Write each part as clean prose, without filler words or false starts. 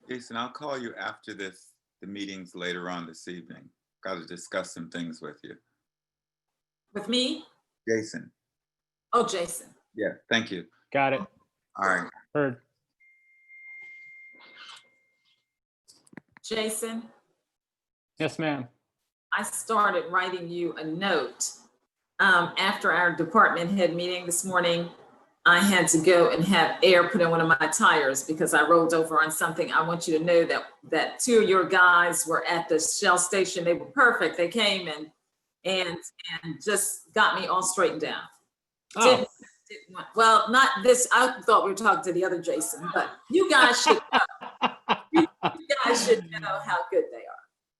Jason, I'll call you after the meetings later on this evening. Got to discuss some things with you. With me? Jason. Oh, Jason. Yeah, thank you. Got it. All right. Heard. Jason, Yes, ma'am. I started writing you a note. After our department head meeting this morning, I had to go and have air put in one of my tires because I rolled over on something. I want you to know that two of your guys were at the Shell station. They were perfect. They came and just got me all straiguightened out. Oh. Well, not this. I thought we were talking to the other Jason, but you guys should know. You guys should know how good they are.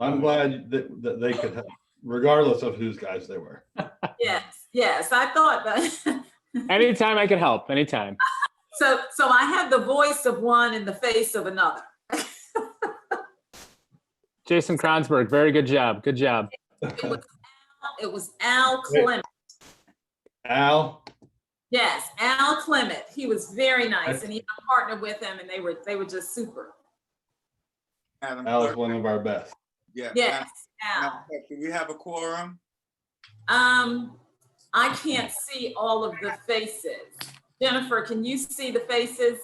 I'm glad that they could help, regardless of whose guys they were. Yes, I thought that. Anytime I can help, anytime. So I have the voice of one and the face of another. Jason Kronsberg, very good job. Good job. It was Al Clement. Al? Yes, Al Clement. He was very nice, and he had a partner with him, and they were just super. Madam Al is Clerk. one of our best. Yeah. Yes, Madam Al. Clerk, do we have a quorum? I can't see all of the faces. Jennifer, can you see the faces?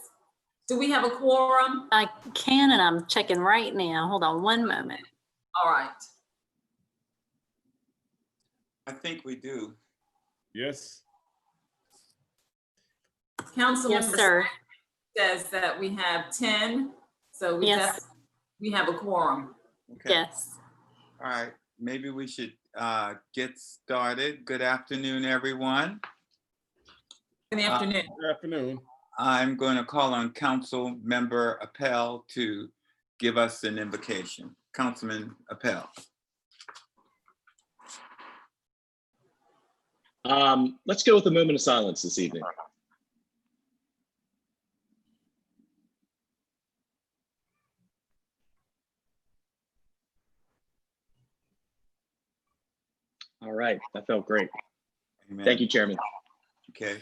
Do we have a quorum? I can, and I'm checking right now. Hold on one moment. All right. I think we do. Yes. Councilmember Yes, sir. says that we have 10, so Yes. we have a quorum. Okay. Yes. All right. Maybe we should get started. Good afternoon, everyone. Good afternoon. Good afternoon. I'm going to call on Council Member Appel to give us an invocation. Councilman Appel. Let's go with a moment of silence this evening. All right, that felt great. Amen. Thank you, Chairman. Okay.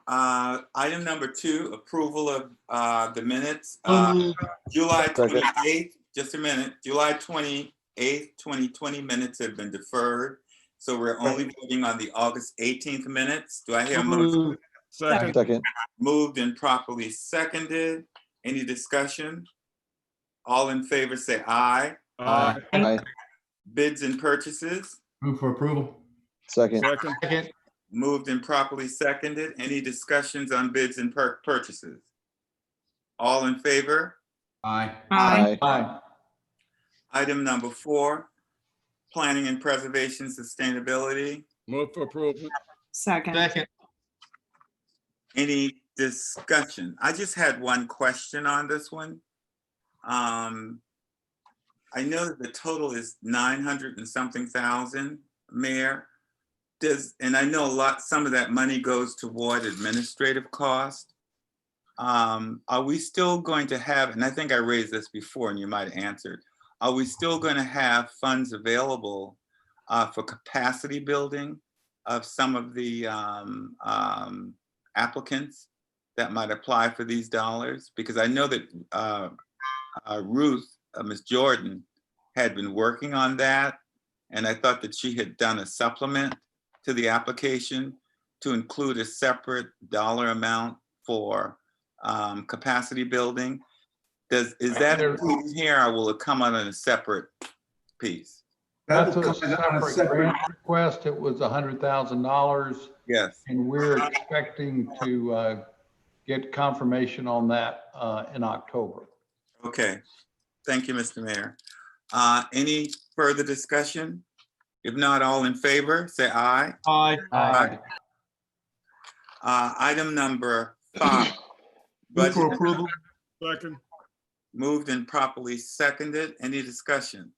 Item number 2, approval of the minutes. July 28th, just a minute, July 28th, 2020 minutes have been deferred. So we're only voting on the August 18th minutes. Do I hear a motion? Second. Moved and properly seconded. Any discussion? All in favor say aye. Aye. Bids and purchases? Move for approval. Second. Moved and properly seconded. Any discussions on bids and purchases? All in favor? Aye. Aye. Item number 4, planning and preservation sustainability. Move for approval. Second. Any discussion? I just had one question on this one. I know that the total is 900 and something thousand, Mayor. And I know some of that money goes toward administrative cost. Are we still going to have, and I think I raised this before and you might have answered, are we still going to have funds available for capacity building of some of the applicants that might apply for these dollars? Because I know that Ruth, Ms. Jordan, had been working on that, and I thought that she had done a supplement to the application to include a separate dollar amount for capacity building. Is that included here, or will it come out in a separate piece? That's a separate grant request. It was $100,000, Yes. and we're expecting to get confirmation on that in October. Okay. Thank you, Mr. Mayor. Any further discussion? If not, all in favor, say aye. Aye. Item number 5. Move for approval. Second. Moved and properly seconded. Any discussion?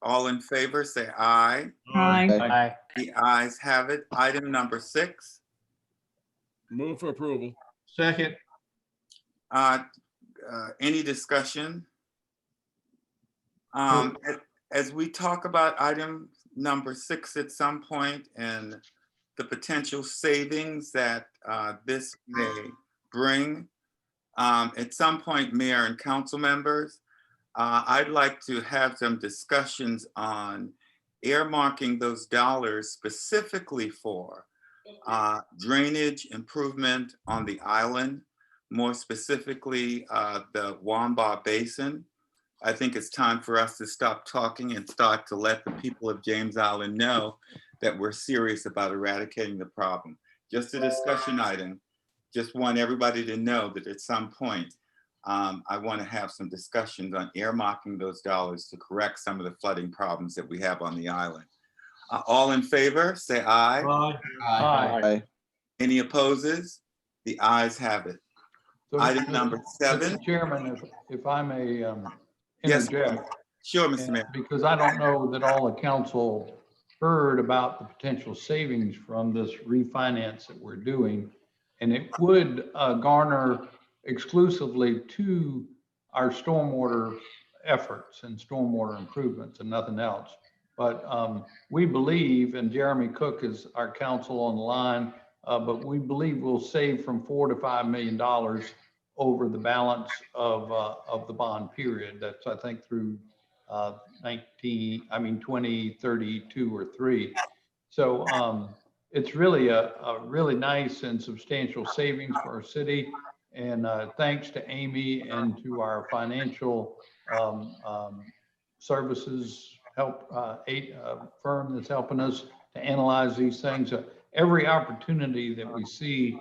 All in favor, say aye. Aye. The ayes have it. Item number 6. Move for approval. Second. Any discussion? As we talk about item number 6 at some point and the potential savings that this may bring, At some point, Mayor and council members, I'd like to have some discussions on earmarking those dollars specifically for drainage improvement on the island, more specifically the Wamba Basin. I think it's time for us to stop talking and start to let the people of James Island know that we're serious about eradicating the problem. Just a discussion item. Just want everybody to know that at some point, I want to have some discussions on earmarking those dollars to correct some of the flooding problems that we have on the island. All in favor, say aye. Aye. Any opposes? The ayes have it. So, Item number 7. Mr. Chairman, if I may Yes, interject. sure, Mr. Mayor. Because I don't know that all the council heard about the potential savings from this refinance that we're doing. And it would garner exclusively to our stormwater efforts and stormwater improvements and nothing else. But we believe, and Jeremy Cook is our counsel on the line, but we believe we'll save from $4 to $5 million over the balance of the bond period. That's, I think, through 2032 or 3. So it's really a really nice and substantial savings for our city. And thanks to Amy and to our financial services firm that's helping us to analyze these things. Every opportunity that we see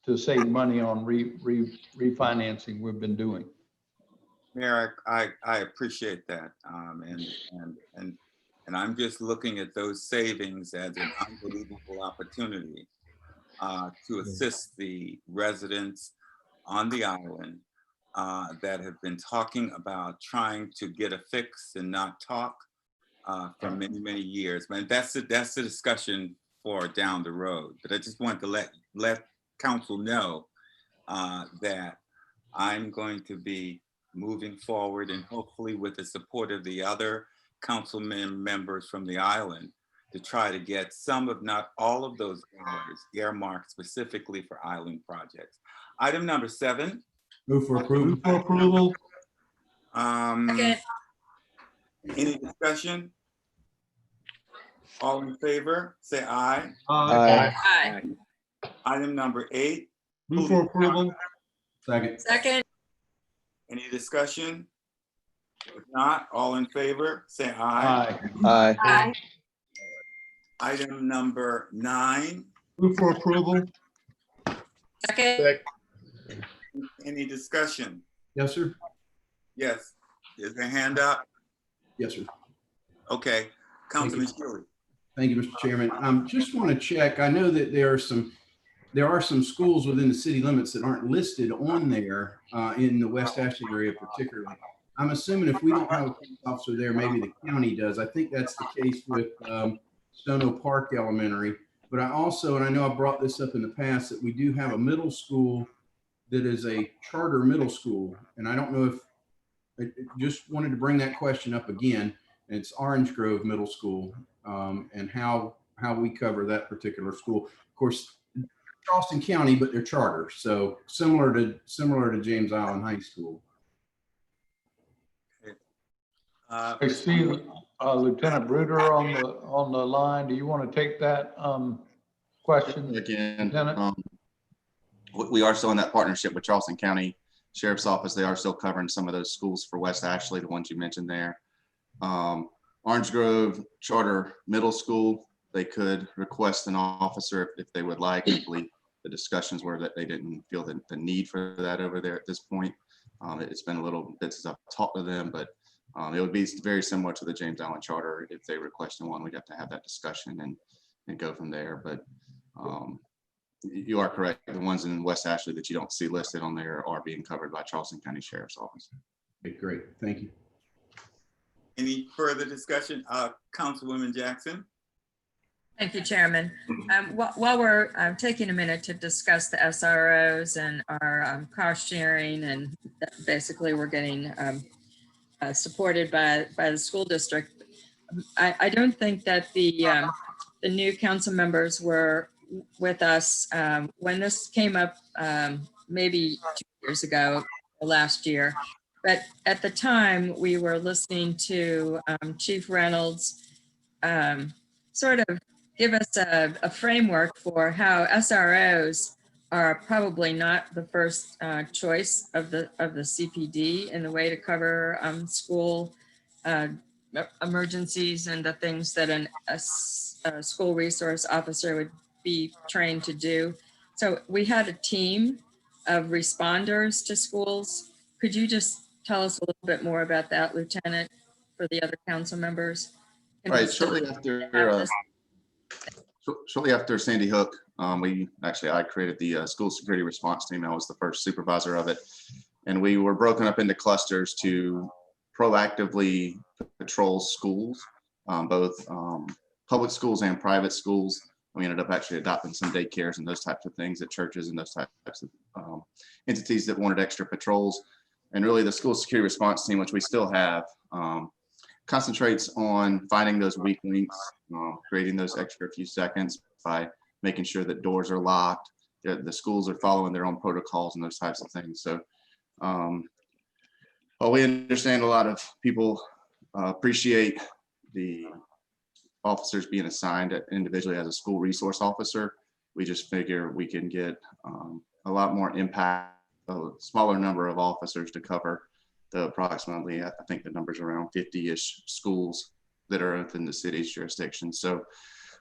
to save money on refinancing, we've been doing. Mayor, I appreciate that. And I'm just looking at those savings as an unbelievable opportunity to assist the residents on the island that have been talking about trying to get a fix and not talk for many, many years. Man, that's the discussion for down the road. But I just want to let council know that I'm going to be moving forward, and hopefully with the support of the other council members from the island, to try to get some, if not all of those dollars earmarked specifically for island projects. Item number 7. Move for approval. Any discussion? All in favor, say aye. Aye. Item number 8. Move for approval. Second. Any discussion? If not, all in favor, say aye. Aye. Item number 9. Move for approval. Second. Any discussion? Yes, sir. Yes. Is there a hand up? Yes, sir. Okay. Councilman Shuey. Thank you, Mr. Chairman. Just want to check. I know that there are some schools within the city limits that aren't listed on there in the West Ashley area particularly. I'm assuming if we don't have a police officer there, maybe the county does. I think that's the case with Stono Park Elementary. But I also, and I know I brought this up in the past, that we do have a middle school that is a charter middle school. And I don't know if, I just wanted to bring that question up again. It's Orange Grove Middle School, and how we cover that particular school. Of course, Charleston County, but they're charter, so similar to James Island High School. I see Lieutenant Bruder on the line. Do you want to take that question? Again, Lieutenant? we are still in that partnership with Charleston County Sheriff's Office. They are still covering some of those schools for West Ashley, the ones you mentioned there. Orange Grove Charter Middle School, they could request an officer if they would like. I believe the discussions were that they didn't feel the need for that over there at this point. It's been a little bit since I've talked to them, but it would be very similar to the James Island Charter. If they requested one, we'd have to have that discussion and go from there. But you are correct. The ones in West Ashley that you don't see listed on there are being covered by Charleston County Sheriff's Office. Okay, great. Thank you. Any further discussion? Councilwoman Jackson? Thank you, Chairman. While we're taking a minute to discuss the SROs and our cost sharing, and basically we're getting supported by the school district, I don't think that the new council members were with us when this came up maybe 2 years ago, or last year. But at the time, we were listening to Chief Reynolds sort of give us a framework for how SROs are probably not the first choice of the CPD in the way to cover school emergencies and the things that a school resource officer would be trained to do. So we had a team of responders to schools. Could you just tell us a little bit more about that, Lieutenant, for the other council members? Can we Right, still shortly have this? shortly after Sandy Hook, I created the school security response team. I was the first supervisor of it. And we were broken up into clusters to proactively patrol schools, both public schools and private schools. We ended up actually adopting some daycares and those types of things at churches and those types of entities that wanted extra patrols. And really the school security response team, which we still have, concentrates on finding those weak links, creating those extra few seconds by making sure that doors are locked, the schools are following their own protocols and those types of things. So while we understand a lot of people appreciate the officers being assigned individually as a school resource officer, we just figure we can get a lot more impact, a smaller number of officers to cover the approximately, I think the number's around 50-ish schools that are within the city's jurisdiction. So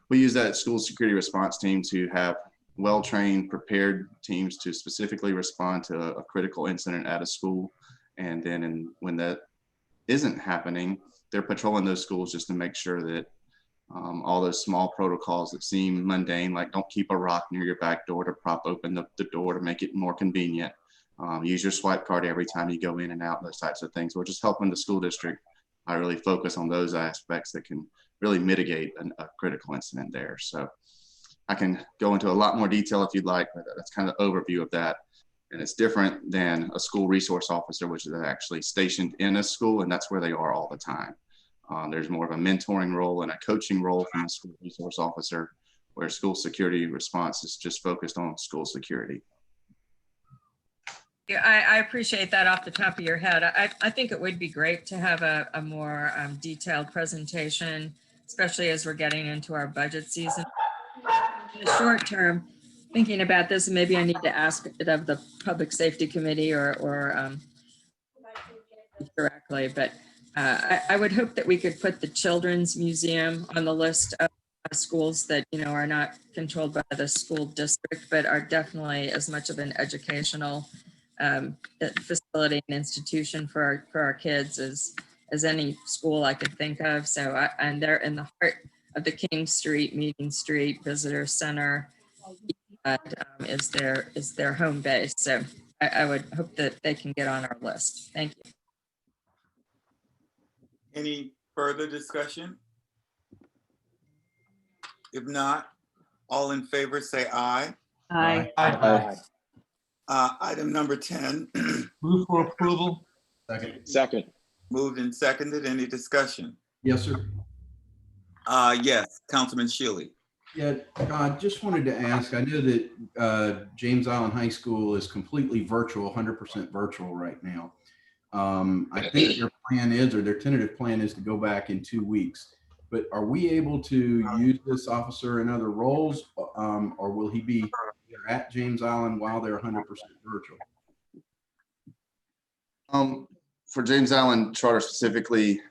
we use that school security response team to have well-trained, prepared teams to specifically respond to a critical incident at a school. And then when that isn't happening, they're patrolling those schools just to make sure that all those small protocols that seem mundane, like don't keep a rock near your back door to prop open the door to make it more convenient. Use your swipe card every time you go in and out, those types of things. We're just helping the school district really focus on those aspects that can really mitigate a critical incident there. So I can go into a lot more detail if you'd like, but that's kind of the overview of that. And it's different than a school resource officer, which is actually stationed in a school, and that's where they are all the time. There's more of a mentoring role and a coaching role from a school resource officer, where school security response is just focused on school security. Yeah, I appreciate that off the top of your head. I think it would be great to have a more detailed presentation, especially as we're getting into our budget season. In the short term, thinking about this, and maybe I need to ask it of the Public Safety Committee or directly, but I would hope that we could put the Children's Museum on the list of schools that, you know, are not controlled by the school district, but are definitely as much of an educational facility and institution for our kids as any school I could think of. So and they're in the heart of the King Street, Meeting Street Visitor Center is their home base. So I would hope that they can get on our list. Thank you. Any further discussion? If not, all in favor say aye. Aye. Aye. Item number 10, Move for approval. Second. Second. moved and seconded. Any discussion? Yes, sir. Yes, Councilman Shealy. Yeah, I just wanted to ask, I know that James Island High School is completely virtual, 100% virtual right now. I think their plan is, or their tentative plan is to go back in 2 weeks. But are we able to use this officer in other roles, or will he be at James Island while they're 100% virtual? For James Island Charter specifically,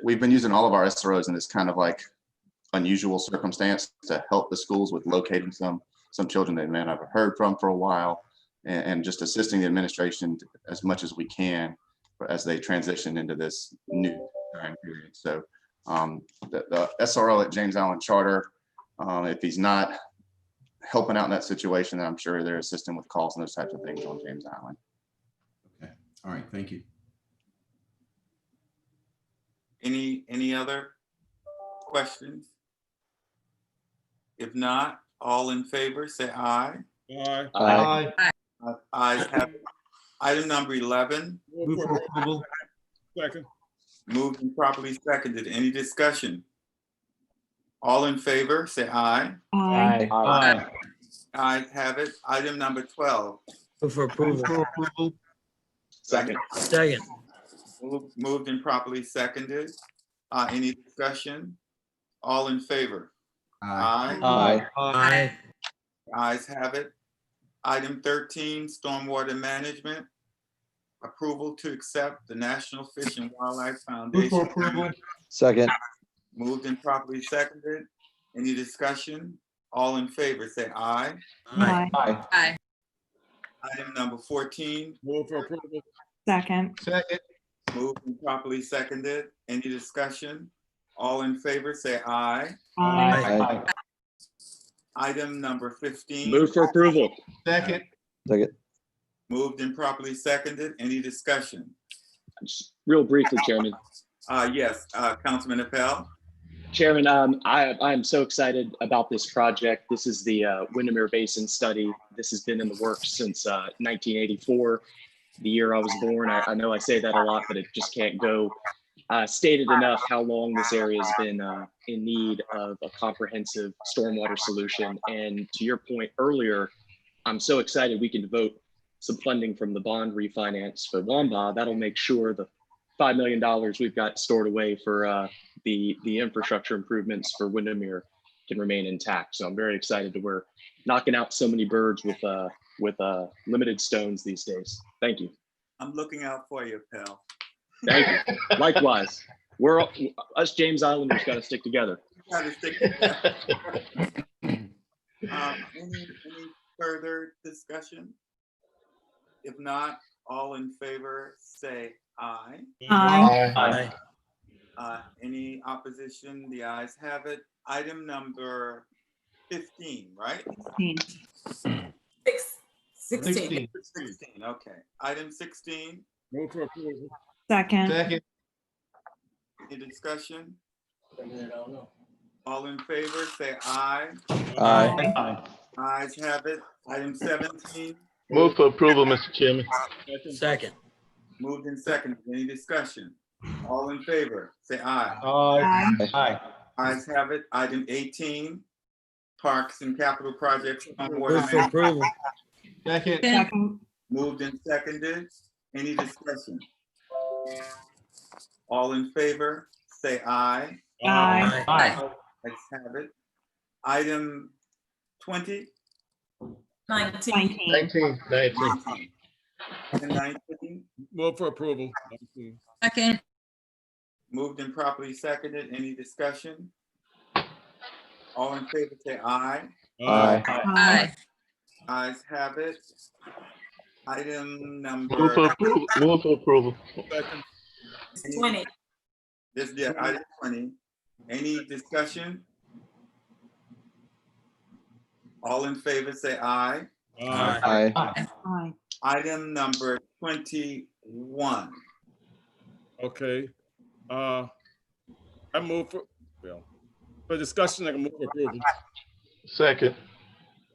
we've been using all of our SROs in this kind of like unusual circumstance to help the schools with locating some children they may not have heard from for a while, and just assisting the administration as much as we can as they transition into this new time period. So the SRO at James Island Charter, if he's not helping out in that situation, then I'm sure they're assisting with calls and those types of things on James Island. Okay, all right, thank you. Any other questions? If not, all in favor say aye. Aye. Aye. Ayes have it. Item number 11, Move for approval. Second. moved and properly seconded. Any discussion? All in favor say aye. Aye. Ayes have it. Item number 12, Move for approval. Second. Second. Moved and properly seconded. Any discussion? All in favor? Aye. Aye. Aye. Ayes have it. Item 13, stormwater management. Approval to accept the National Fish and Wildlife Move for Foundation. approval. Second. Moved and properly seconded. Any discussion? All in favor, say aye. Aye. Aye. Aye. Item number 14, Move for approval. Second. Second. moved and properly seconded. Any discussion? All in favor, say aye. Aye. Item number 15. Move for approval. Second. Second. Moved and properly seconded. Any discussion? Just real briefly, Chairman. Yes, Councilman Appel. Chairman, I am so excited about this project. This is the Windermere Basin study. This has been in the works since 1984, the year I was born. I know I say that a lot, but it just can't go stated enough how long this area has been in need of a comprehensive stormwater solution. And to your point earlier, I'm so excited we can devote some funding from the bond refinance for Wamba. That'll make sure the $5 million we've got stored away for the infrastructure improvements for Windermere can remain intact. So I'm very excited that we're knocking out so many birds with limited stones these days. Thank you. I'm looking out for you, Appel. Thank you. Likewise, us James Islanders got to stick together. Gotta stick together. Any further discussion? If not, all in favor, say aye. Aye. Any opposition? The ayes have it. Item number 15, right? 16. 16, okay. Item 16, Move for approval. Second. Second. any discussion? All in favor, say aye. Aye. Ayes have it. Item 17, Move for approval, Mr. Chairman. Second. moved and seconded. Any discussion? All in favor, say aye. Aye. Aye. Ayes have it. Item 18, Parks and Capital Projects. Move for approval. Second. Second. Moved and seconded. Any discussion? All in favor, say aye. Aye. Ayes have it. Item 20, 19. 19. and 19, Move for approval. Second. moved and properly seconded. Any discussion? All in favor, say aye. Aye. Aye. Ayes have it. Item number. Move for approval. Move for approval. Second. 20. Item 20. Any discussion? All in favor, say aye. Aye. Aye. Item number 21. Okay. I move for discussion, I can move for approval. Second.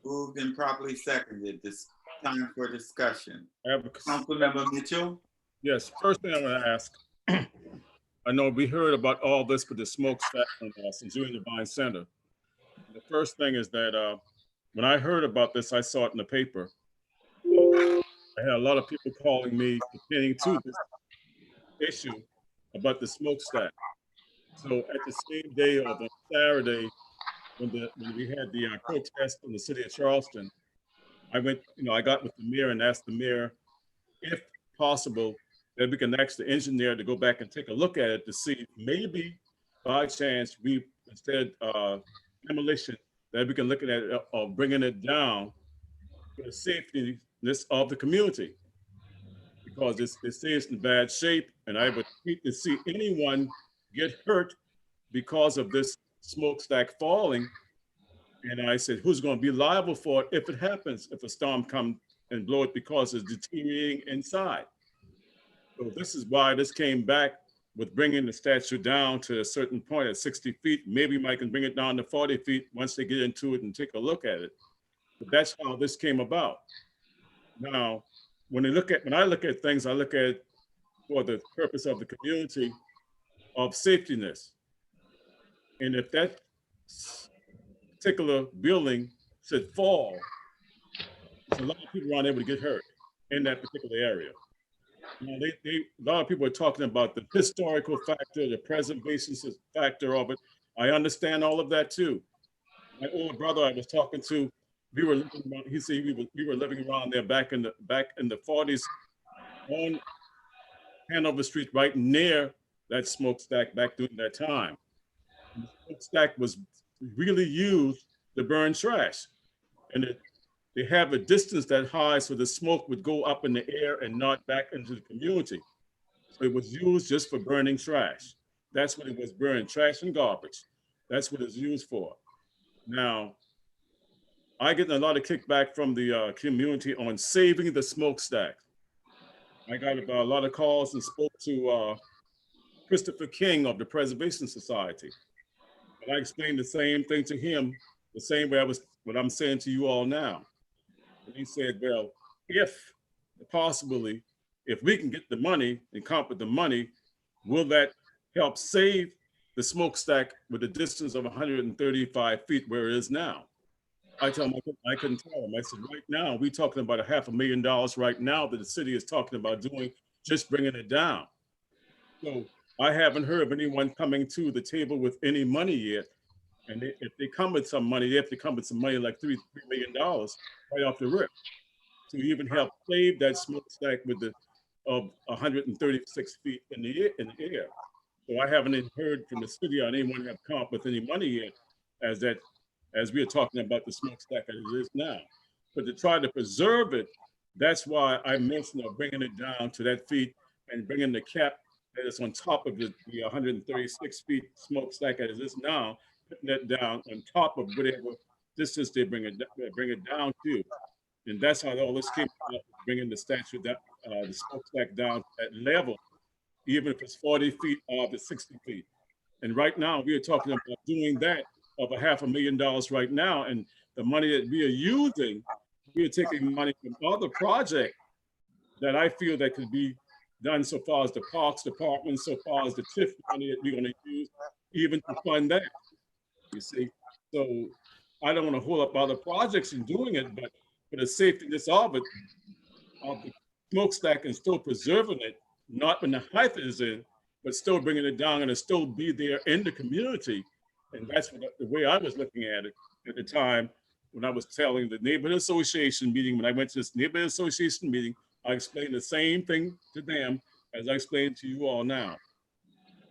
Moved and properly seconded. This time for discussion. I have a- Councilmember Mitchell. Yes, first thing I want to ask, I know we heard about all this with the smokestack on Missouri Divine Center. The first thing is that when I heard about this, I saw it in the paper. I had a lot of people calling me pertaining to this issue about the smokestack. So at the same day of a Saturday, when we had the protest in the city of Charleston, I went, I got with the mayor and asked the mayor, if possible, that we can ask the engineer to go back and take a look at it to see maybe by chance we, instead demolition, that we can look at it or bringing it down for the safety of the community. Because they say it's in bad shape, and I would hate to see anyone get hurt because of this smokestack falling. And I said, who's going to be liable for it if it happens, if a storm comes and blow it because it's deteriorating inside? So this is why this came back with bringing the statue down to a certain point at 60 feet. Maybe Mike can bring it down to 40 feet once they get into it and take a look at it. But that's how this came about. Now, when I look at things, I look at for the purpose of the community of safetyness. And if that particular building should fall, there's a lot of people around able to get hurt. in that particular area. You know, a lot of people are talking about the historical factor, the preservation factor of it. I understand all of that too. My older brother I was talking to, we were living around, he said we were living around there back in the 40s on Hanover Street, right near that smokestack back during that time. And the smokestack was really used to burn trash, and they have a distance that high so the smoke would go up in the air and not back into the community. So it was used just for burning trash. That's what it was burned, trash and garbage. That's what it's used for. Now, I get a lot of kickback from the community on saving the smokestack. I got a lot of calls and spoke to Christopher King of the Preservation Society. And I explained the same thing to him, the same way what I'm saying to you all now. And he said, well, if possibly, if we can get the money and come up with the money, will that help save the smokestack with a distance of 135 feet where it is now? I tell him I couldn't tell him. I said, right now, we're talking about $500,000 right now that the city is talking about doing, just bringing it down. So I haven't heard of anyone coming to the table with any money yet. And if they come with some money, they have to come with some money like $3 million right off the rip to even help save that smokestack with the of 136 feet in the air. So I haven't heard from the city on anyone have come up with any money yet as we are talking about the smokestack as it is now. But to try to preserve it, that's why I mentioned bringing it down to that feet and bringing the cap that is on top of the 136 feet smokestack as it is now, putting that down on top of whatever distance they bring it down to. And that's how all this came about, bringing the statue, the smokestack down to that level, even if it's 40 feet or it's 60 feet. And right now we are talking about doing that of $500,000 right now. And the money that we are using, we are taking money from other projects that I feel that could be done so far as the Parks Department, so far as the TIF money that we're going to use, even to fund that, you see. So I don't want to hold up other projects in doing it, but for the safetyness of it, of the smokestack and still preserving it, not when the height is in, but still bringing it down and it still be there in the community. And that's what, the way I was looking at it at the time when I was telling the neighborhood association meeting, when I went to this neighborhood association meeting, I explained the same thing to them as I explained to you all now.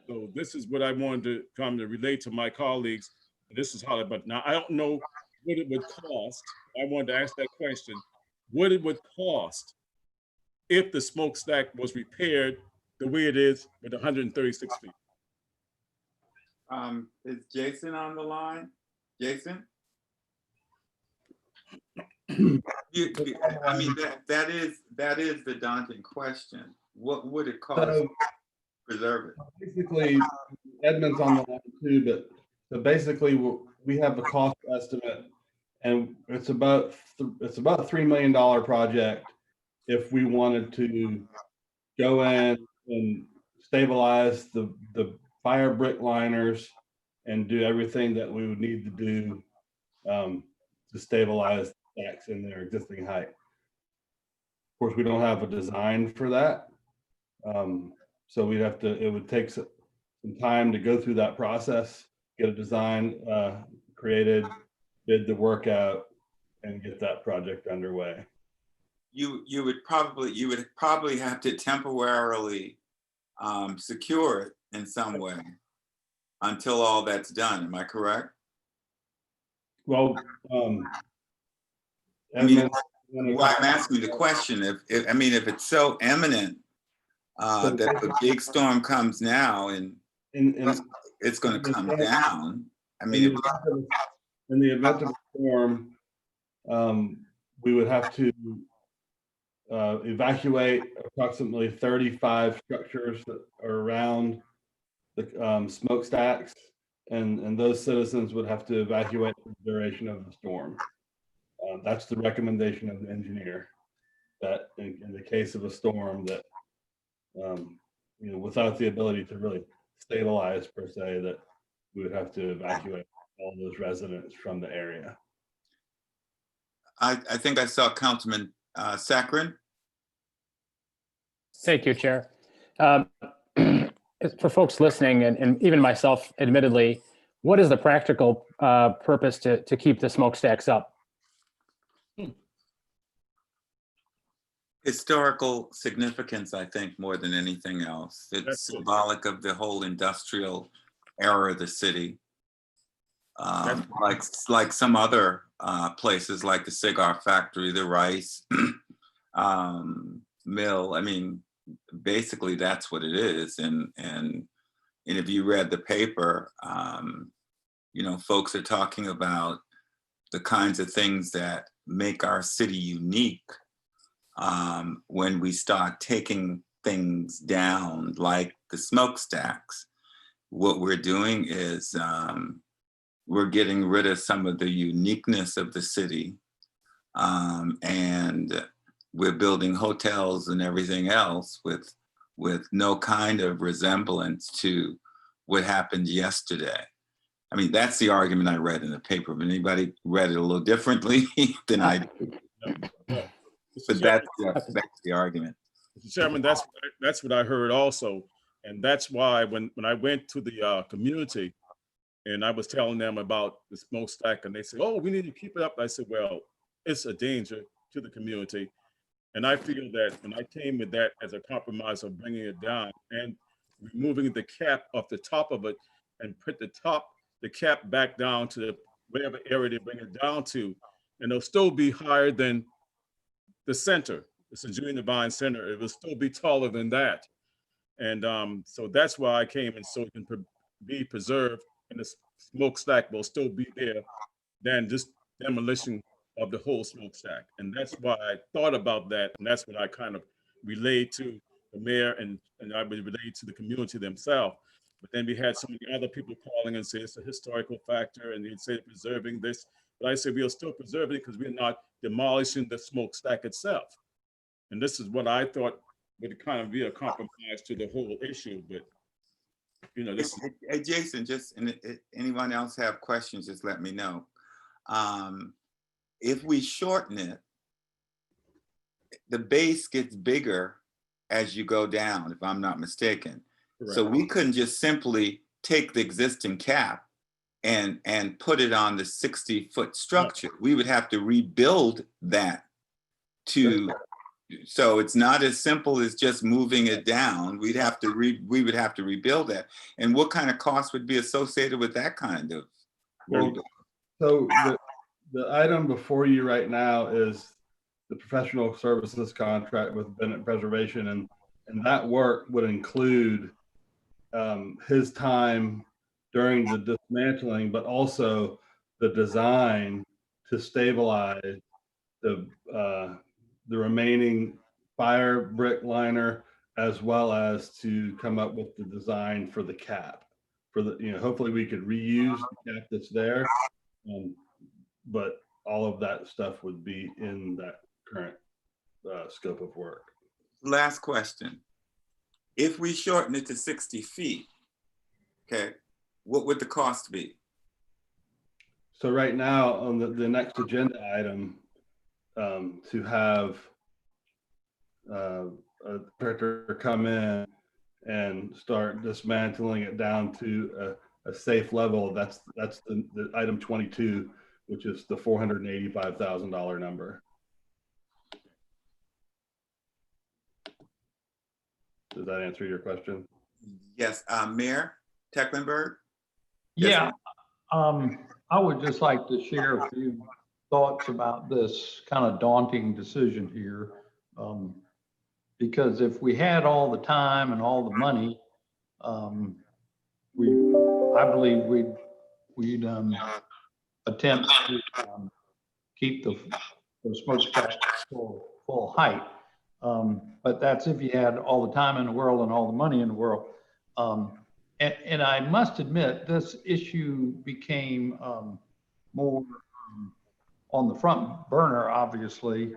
So this is what I wanted to come to relate to my colleagues. This is how, but now I don't know what it would cost. I wanted to ask that question, what it would cost if the smokestack was repaired the way it is with 136 feet. Is Jason on the line? Jason? I mean, that is the daunting question. What would it cost to preserve it? Basically, Edmund's on the line too, but so basically we have a cost estimate, and it's about a $3 million project if we wanted to go in and stabilize the fire brick liners and do everything that we would need to do to stabilize the stacks in their existing height. Of course, we don't have a design for that. So we'd have to, it would take some time to go through that process, get a design created, bid the work out, and get that project underway. You would probably have to temporarily secure it in some way until all that's done. Am I correct? Well, I mean, why I'm asking the question, if it's so imminent that the big storm comes now and it's going to come down. I mean, in the event of a storm, we would have to evacuate approximately 35 structures that are around the smokestacks, and those citizens would have to evacuate for the duration of the storm. That's the recommendation of the engineer, that in the case of a storm that, without the ability to really stabilize per se, that we would have to evacuate all those residents from the area. I think I saw Councilman Saccharin. Thank you, Chair. Um, for folks listening, and even myself, admittedly, what is the practical purpose to keep the smokestacks up? Historical significance, I think, more than anything else. It's That's it. symbolic of the whole industrial era of the city. Like some other places, like the cigar factory, the rice mill. I mean, basically that's what it is. And if you read the paper, you know, folks are talking about the kinds of things that make our city unique. When we start taking things down, like the smokestacks, what we're doing is we're getting rid of some of the uniqueness of the city, and we're building hotels and everything else with no kind of resemblance to what happened yesterday. I mean, that's the argument I read in the paper. If anybody read it a little differently than I did. But that's the argument. Mr. Chairman, that's what I heard also. And that's why when I went to the community and I was telling them about the smokestack, and they said, oh, we need to keep it up. I said, well, it's a danger to the community. And I feel that when I came with that as a compromise of bringing it down and removing the cap off the top of it and put the cap back down to whatever area they bring it down to, and it'll still be higher than the center, the St. Julian Divine Center. It will still be taller than that. And so that's why I came, and so it can be preserved and the smokestack will still be there than just demolition of the whole smokestack. And that's why I thought about that. And that's what I kind of relayed to the mayor, and I would relate to the community themselves. But then we had so many other people calling and say it's a historical factor, and they'd say preserving this. But I said we'll still preserve it because we're not demolishing the smokestack itself. And this is what I thought would kind of be a compromise to the whole issue. But you know, this. Hey, Jason, anyone else have questions? Just let me know. If we shorten it, the base gets bigger as you go down, if I'm not mistaken. Correct. So we couldn't just simply take the existing cap and put it on the 60-foot structure. No. We would have to rebuild that so it's not as simple as just moving it down. We would have to rebuild that. And what kind of cost would be associated with that kind of rebuild? So the item before you right now is the professional services contract with Bennett Preservation, and that work would include his time during the dismantling, but also the design to stabilize the remaining fire brick liner, as well as to come up with the design for the cap. For the, you know, hopefully we could reuse the cap that's there, but all of that stuff would be in that current scope of work. Last question. If we shorten it to 60 feet, okay, what would the cost be? So right now on the next agenda item, to have a contractor come in and start dismantling it down to a safe level, that's the item 22, which is the $485,000 number. Does that answer your question? Yes, Mayor Tecklenburg? Yeah, I would just like to share a few thoughts about this kind of daunting decision here. Because if we had all the time and all the money, I believe we'd attempt to keep the smokestack full height. But that's if you had all the time in the world and all the money in the world. And I must admit, this issue became more on the front burner, obviously.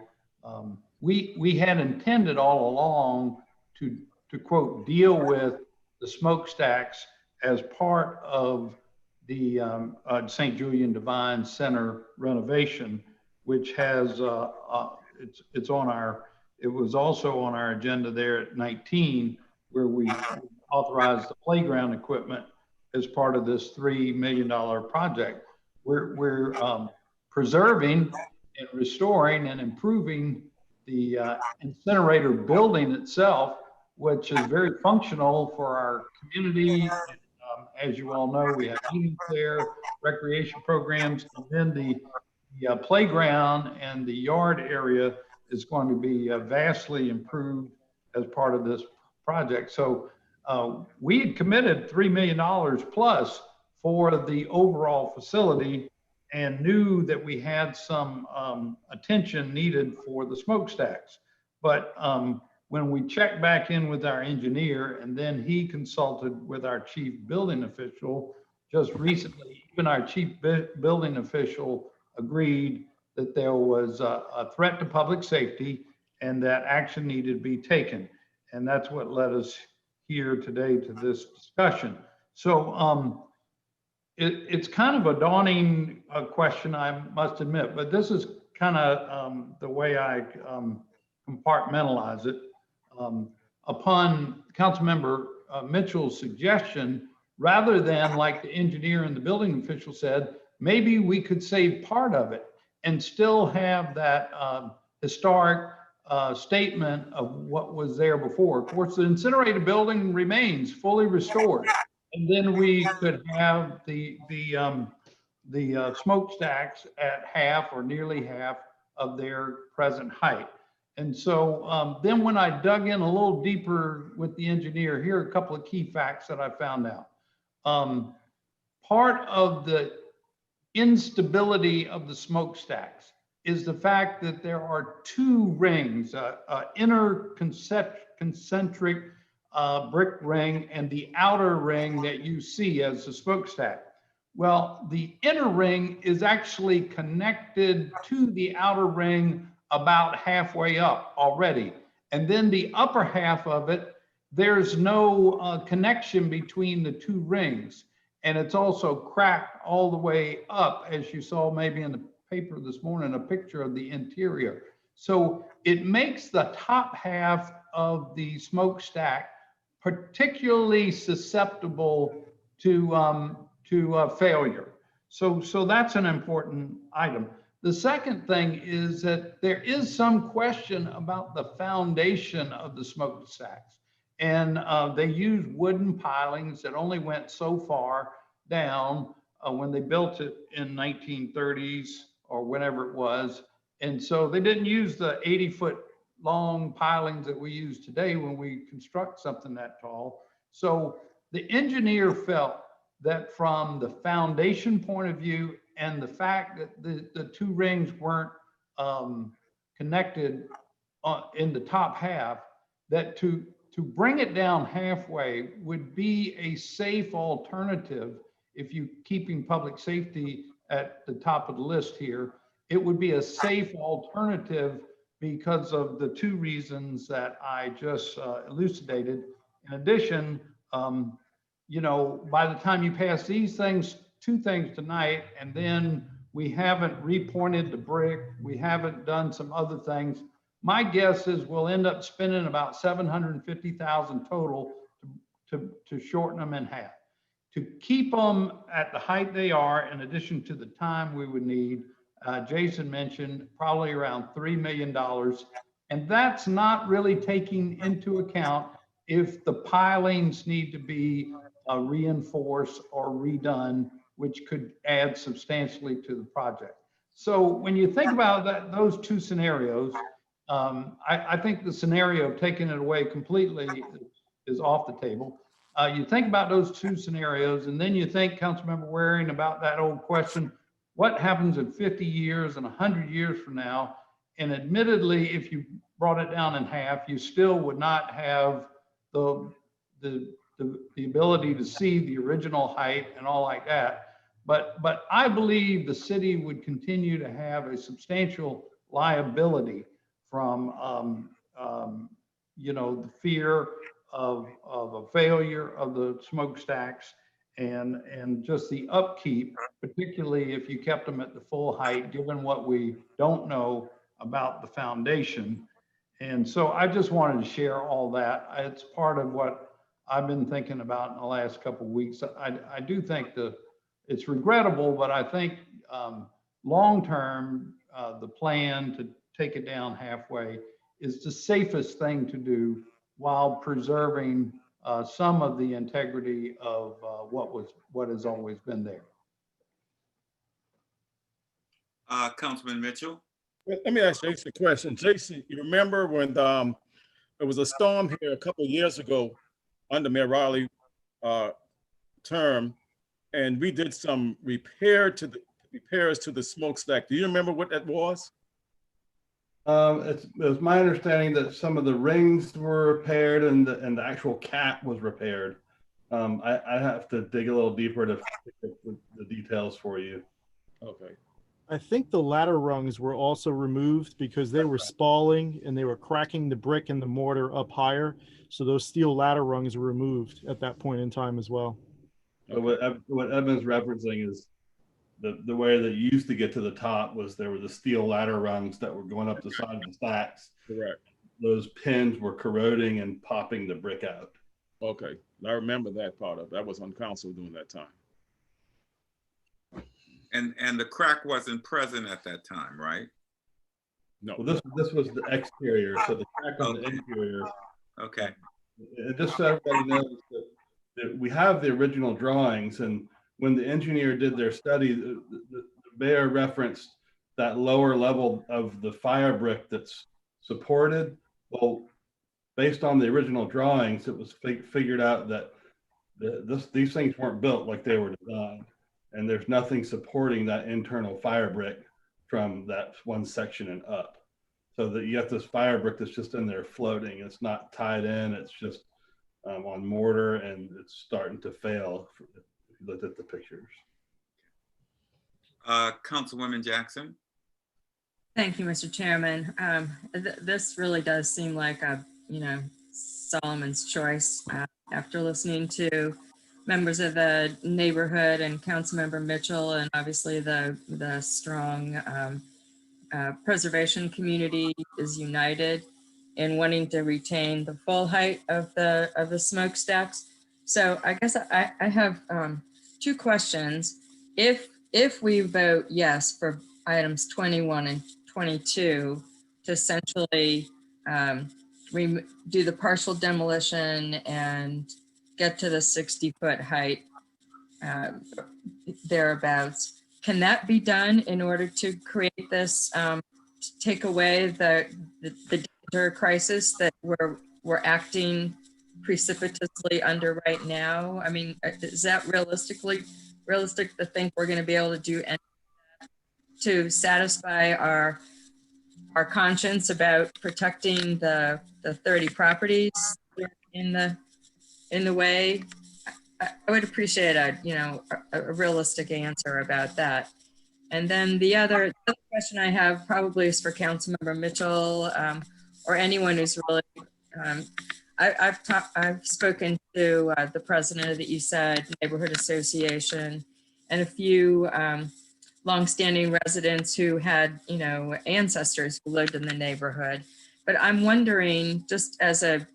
We had intended all along to quote, deal with the smokestacks as part of the St. Julian Divine Center renovation, which has, it's on our It was also on our agenda there at 19, where we authorized the playground equipment as part of this $3 million project. We're preserving and restoring and improving the incinerator building itself, which is very functional for our community. As you all know, we have meetings there, recreation programs, and then the playground and the yard area is going to be vastly improved as part of this project. So we had committed $3 million plus for the overall facility and knew that we had some attention needed for the smokestacks. But when we checked back in with our engineer and then he consulted with our chief building official just recently, even our chief building official agreed that there was a threat to public safety and that action needed to be taken. And that's what led us here today to this discussion. So it's kind of a daunting question, I must admit, but this is kind of the way I compartmentalize it. Upon Councilmember Mitchell's suggestion, rather than like the engineer and the building official said, maybe we could save part of it and still have that historic statement of what was there before. Of course, the incinerator building remains fully restored. And then we could have the smokestacks at half or nearly half of their present height. And so then when I dug in a little deeper with the engineer, here are a couple of key facts that I found out. Part of the instability of the smokestacks is the fact that there are two rings, inner concentric brick ring and the outer ring that you see as the smokestack. Well, the inner ring is actually connected to the outer ring about halfway up already. And then the upper half of it, there's no connection between the two rings. And it's also cracked all the way up, as you saw maybe in the paper this morning, a picture of the interior. So it makes the top half of the smokestack particularly susceptible to failure. So that's an important item. The second thing is that there is some question about the foundation of the smokestacks. And they use wooden pilings that only went so far down when they built it in 1930s or whenever it was. And so they didn't use the 80-foot long pilings that we use today when we construct something that tall. So the engineer felt that from the foundation point of view and the fact that the two rings weren't connected in the top half, that to bring it down halfway would be a safe alternative. If you keeping public safety at the top of the list here, it would be a safe alternative because of the two reasons that I just elucidated. In addition, you know, by the time you pass these things, two things tonight, and then we haven't repointed the brick, we haven't done some other things, my guess is we'll end up spending about $750,000 total to shorten them in half. To keep them at the height they are, in addition to the time we would need, Jason mentioned probably around $3 million. And that's not really taking into account if the pilings need to be reinforced or redone, which could add substantially to the project. So when you think about that, those two scenarios, I think the scenario of taking it away completely is off the table. You think about those two scenarios, and then you think, Councilmember Waring, about that old question, what happens in 50 years and 100 years from now? And admittedly, if you brought it down in half, you still would not have the ability to see the original height and all like that. But I believe the city would continue to have a substantial liability from you know, the fear of a failure of the smokestacks and just the upkeep, particularly if you kept them at the full height, given what we don't know about the foundation. And so I just wanted to share all that. It's part of what I've been thinking about in the last couple of weeks. I do think it's regrettable, but I think long-term, the plan to take it down halfway is the safest thing to do while preserving some of the integrity of what has always been there. Councilman Mitchell? Let me ask Jason a question. Jason, you remember when there was a storm here a couple of years ago under Mayor Riley term, and we did some repairs to the smokestack. Do you remember what that was? It was my understanding that some of the rings were repaired and the actual cap was repaired. I have to dig a little deeper to pick up the details for you. Okay. I think the ladder rungs were also removed because they were spalling and they were cracking the brick and the mortar up higher. So those steel ladder rungs were removed at that point in time as well. So what Evan's referencing is the way that you used to get to the top was there were the steel ladder rungs that were going up the side of the stacks. Correct. Those pins were corroding and popping the brick out. Okay, I remember that part of it. I was on council during that time. And the crack wasn't present at that time, right? No. Well, this was the exterior, so the crack on the interior. Okay. Just so everybody knows that we have the original drawings, and when the engineer did their study, the mayor referenced that lower level of the fire brick that's supported. Well, based on the original drawings, it was figured out that these things weren't built like they were designed, and there's nothing supporting that internal fire brick from that one section and up. So that you have this fire brick that's just in there floating. It's not tied in. It's just on mortar, and it's starting to fail if you looked at the pictures. Councilwoman Jackson? Thank you, Mr. Chairman. This really does seem like a, Solomon's choice after listening to members of the neighborhood and Councilmember Mitchell, and obviously the strong preservation community is united in wanting to retain the full height of the smokestacks. So I guess I have two questions. If we vote yes for items 21 and 22 to essentially do the partial demolition and get to the 60-foot height thereabouts, can that be done in order to create this, to take away the danger crisis that we're acting precipitously under right now? I mean, is that realistic to think we're going to be able to do anything to satisfy our conscience about protecting the 30 properties in the way? I would appreciate a realistic answer about that. And then the other question I have probably is for Councilmember Mitchell or anyone who's really. I've spoken to the president of the East Side Neighborhood Association and a few longstanding residents who had ancestors who lived in the neighborhood. But I'm wondering, just as a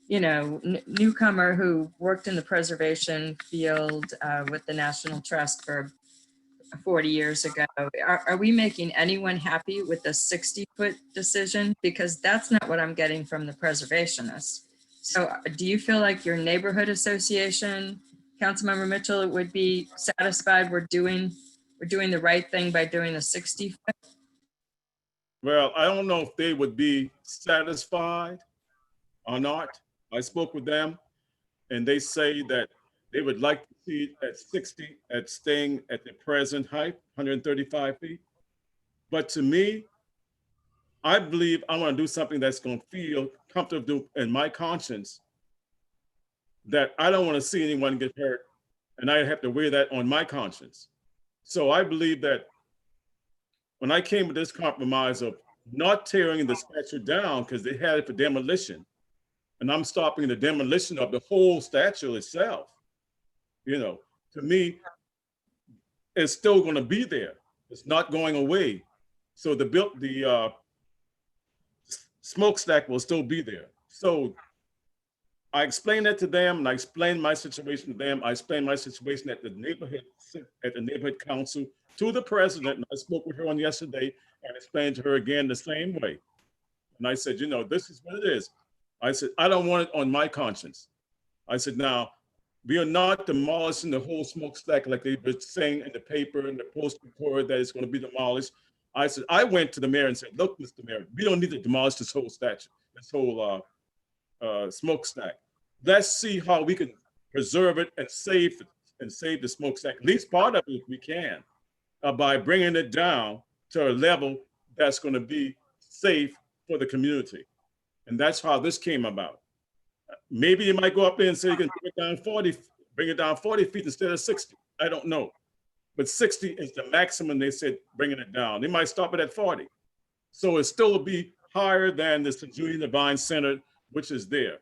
newcomer who worked in the preservation field with the National Trust for 40 years ago, are we making anyone happy with the 60-foot decision? Because that's not what I'm getting from the preservationists. So do you feel like your neighborhood association, Councilmember Mitchell, would be satisfied we're doing the right thing by doing the 60-foot? Well, I don't know if they would be satisfied or not. I spoke with them and they say that they would like to see it at 60, at staying at the present height, 135 feet. But to me, I believe I want to do something that's going to feel comfortable in my conscience, that I don't want to see anyone get hurt and I have to wear that on my conscience. So I believe that when I came with this compromise of not tearing the statue down because they had it for demolition, and I'm stopping the demolition of the whole statue itself, to me, it's still going to be there. It's not going away. So the smokestack will still be there. So I explained that to them, and I explained my situation to them. I explained my situation at the neighborhood council to the president, and I spoke with her on yesterday and explained to her again the same way. And I said, you know, this is what it is. I said, I don't want it on my conscience. I said, now, we are not demolishing the whole smokestack like they were saying in the paper and the post report that it's going to be demolished. I said, I went to the mayor and said, look, Mr. Mayor, we don't need to demolish this whole statue, this whole smokestack. Let's see how we can preserve it and save the smokestack, at least part of it if we can, by bringing it down to a level that's going to be safe for the community. And that's how this came about. Maybe you might go up there and say you can bring it down 40 feet instead of 60. I don't know. But 60 is the maximum they said bringing it down. They might stop it at 40. So it still will be higher than the Julian Divine Center, which is there.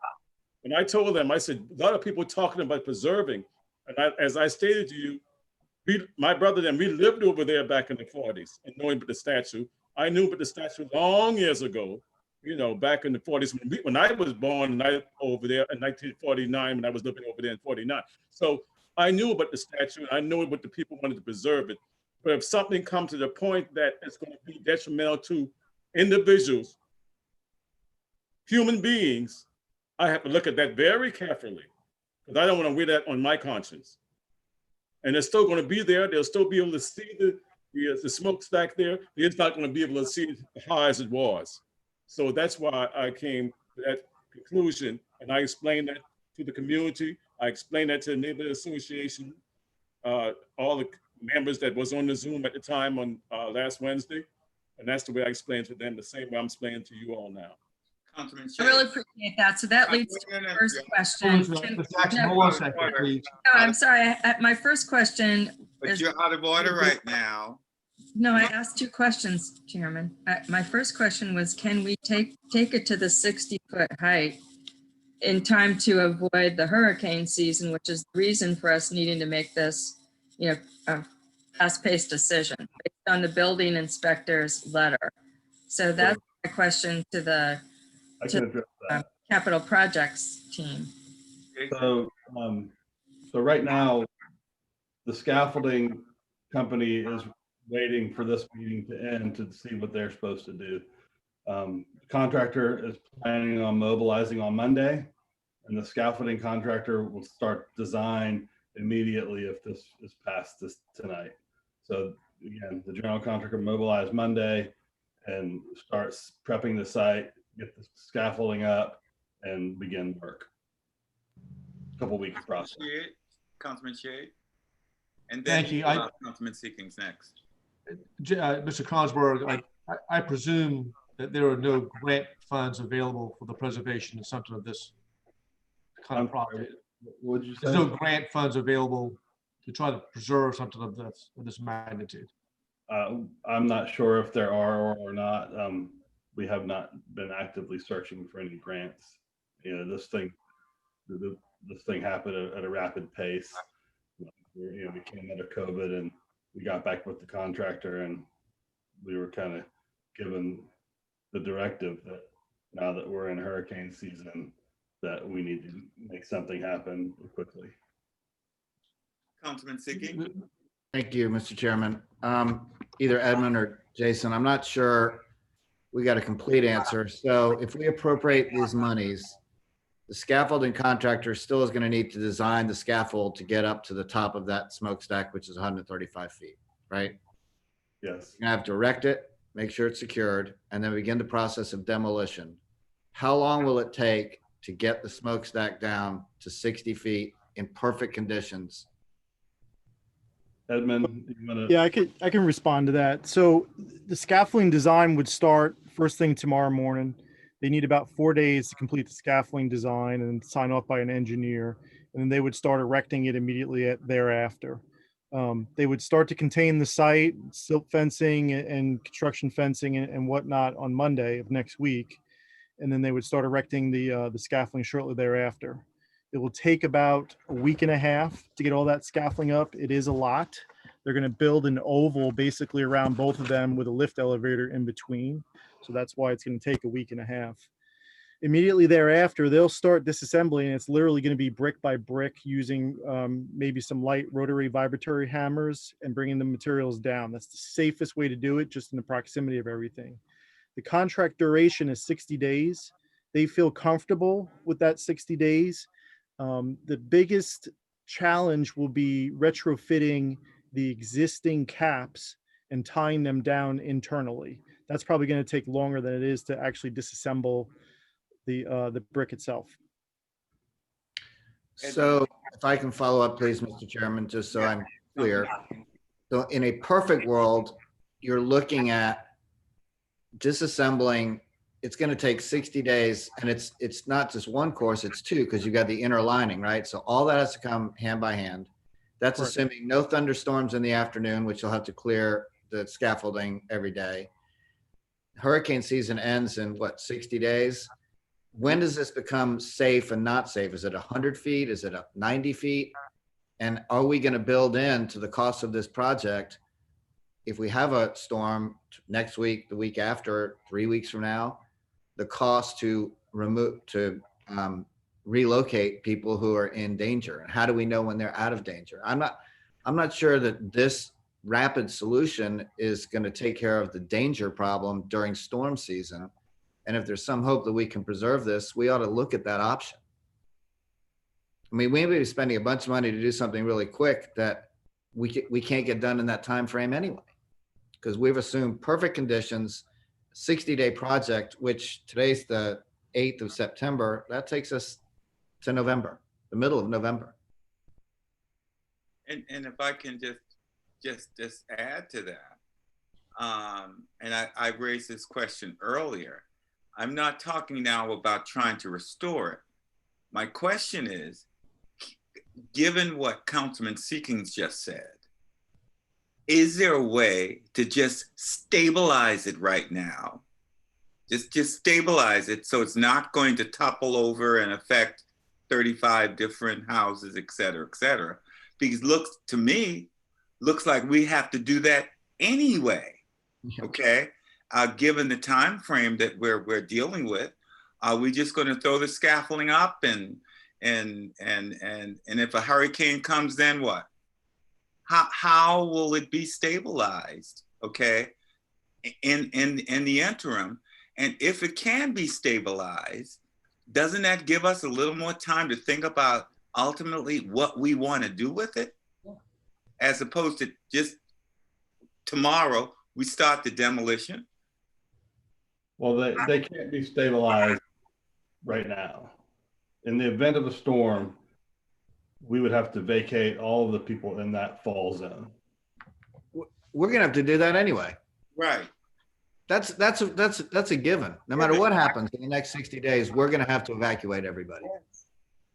And I told them, I said, a lot of people talking about preserving. And as I stated to you, my brother and we lived over there back in the 40s and knowing about the statue. I knew about the statue long years ago, you know, back in the 40s when I was born and I over there in 1949 when I was living over there in 49. So I knew about the statue and I knew what the people wanted to preserve it. But if something comes to the point that it's going to be detrimental to individuals, human beings, I have to look at that very carefully because I don't want to wear that on my conscience. And it's still going to be there. They'll still be able to see the smokestack there. They're not going to be able to see it as high as it was. So that's why I came to that conclusion. And I explained that to the community. I explained that to the neighborhood association, all the members that was on the Zoom at the time on last Wednesday. And that's the way I explained to them, the same way I'm explaining to you all now. Councilman I really appreciate that. So that leads to the first question. Hold on a second, please. No, I'm sorry. My first question But is, you're out of order right now. no, I asked two questions, Chairman. My first question was, can we take it to the 60-foot height in time to avoid the hurricane season, which is the reason for us needing to make this, you know, a fast-paced decision based on the building inspector's letter. So that's my question to the I can address that. capital projects team. So, so right now, the scaffolding company is waiting for this meeting to end to see what they're supposed to do. Contractor is planning on mobilizing on Monday, and the scaffolding contractor will start design immediately if this is passed tonight. So again, the general contractor mobilized Monday and starts prepping the site, get the scaffolding up, and begin work. Couple weeks process. Councilman Shea. And then Thank you. Councilman Seekings next. Mr. Consberg, I presume that there are no grant funds available for the preservation of something of this kind of project. Would you say? There's no grant funds available to try to preserve something of this magnitude. I'm not sure if there are or not. We have not been actively searching for any grants. You know, this thing happened at a rapid pace. You know, we came out of COVID and we got back with the contractor, and we were kind of given the directive that now that we're in hurricane season, that we need to make something happen quickly. Councilman Seekings. Thank you, Mr. Chairman. Either Edmund or Jason, I'm not sure we got a complete answer. So if we appropriate these monies, the scaffolding contractor still is going to need to design the scaffold to get up to the top of that smokestack, which is 135 feet, right? Yes. You're going to have to erect it, make sure it's secured, and then begin the process of demolition. How long will it take to get the smokestack down to 60 feet in perfect conditions? Edmund, you wanna... Yeah, I can respond to that. So the scaffolding design would start first thing tomorrow morning. They need about 4 days to complete the scaffolding design and sign off by an engineer. And then they would start erecting it immediately thereafter. They would start to contain the site, silt fencing and construction fencing and whatnot on Monday of next week. And then they would start erecting the scaffolding shortly thereafter. It will take about a week and a half to get all that scaffolding up. It is a lot. They're going to build an oval basically around both of them with a lift elevator in between. So that's why it's going to take a week and a half. Immediately thereafter, they'll start disassembling, and it's literally going to be brick by brick using maybe some light rotary vibratory hammers and bringing the materials down. That's the safest way to do it, just in the proximity of everything. The contract duration is 60 days. They feel comfortable with that 60 days. The biggest challenge will be retrofitting the existing caps and tying them down internally. That's probably going to take longer than it is to actually disassemble the brick itself. So if I can follow up, please, Mr. Chairman, just so I'm clear. So in a perfect world, you're looking at disassembling. It's going to take 60 days, and it's not just one course, it's two, because you got the inner lining, right? So all that has to come hand by hand. That's Correct. assuming no thunderstorms in the afternoon, which you'll have to clear the scaffolding every day. Hurricane season ends in what, 60 days? When does this become safe and not safe? Is it 100 feet? Is it 90 feet? And are we going to build into the cost of this project, if we have a storm next week, the week after, 3 weeks from now, the cost to relocate people who are in danger? And how do we know when they're out of danger? I'm not sure that this rapid solution is going to take care of the danger problem during storm season. And if there's some hope that we can preserve this, we ought to look at that option. I mean, we may be spending a bunch of money to do something really quick that we can't get done in that time frame anyway, because we've assumed perfect conditions, 60-day project, which today's the 8th of September. That takes us to November, the middle of November. And if I can just add to that, and I raised this question earlier. I'm not talking now about trying to restore it. My question is, given what Councilman Seekings just said, is there a way to just stabilize it right now? Just stabilize it so it's not going to topple over and affect 35 different houses, et cetera, et cetera. Because to me, looks like we have to do that anyway, okay? Given the time frame that we're dealing with, are we just going to throw the scaffolding up and if a hurricane comes, then what? How will it be stabilized? Okay, in the interim, and if it can be stabilized, doesn't that give us a little more time to think about ultimately what we want to do with it, as opposed to just tomorrow we start the demolition? Well, they can't be stabilized right now. In the event of a storm, we would have to vacate all of the people in that fall zone. We're going to have to do that anyway. Right. That's a given. No matter what happens in the next 60 days, we're going to have to evacuate everybody.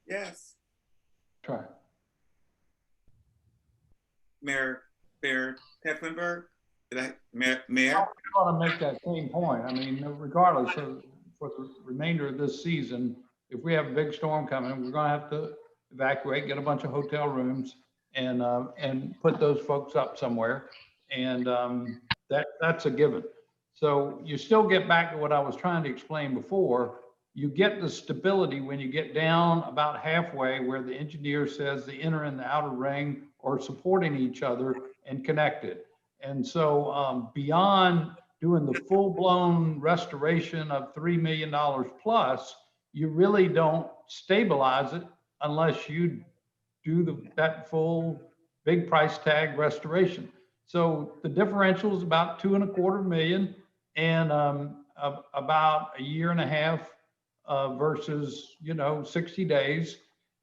Yes. Try. Mayor Tecklenburg, Mayor? I want to make that same point. I mean, regardless of for the remainder of this season, if we have a big storm coming, we're going to have to evacuate, get a bunch of hotel rooms, and put those folks up somewhere, and that's a given. So you still get back to what I was trying to explain before. You get the stability when you get down about halfway, where the engineer says the inner and the outer ring are supporting each other and connected. And so beyond doing the full-blown restoration of $3 million plus, you really don't stabilize it unless you do that full big price tag restoration. So the differential is about $2.25 million, and about a year and a half versus 60 days.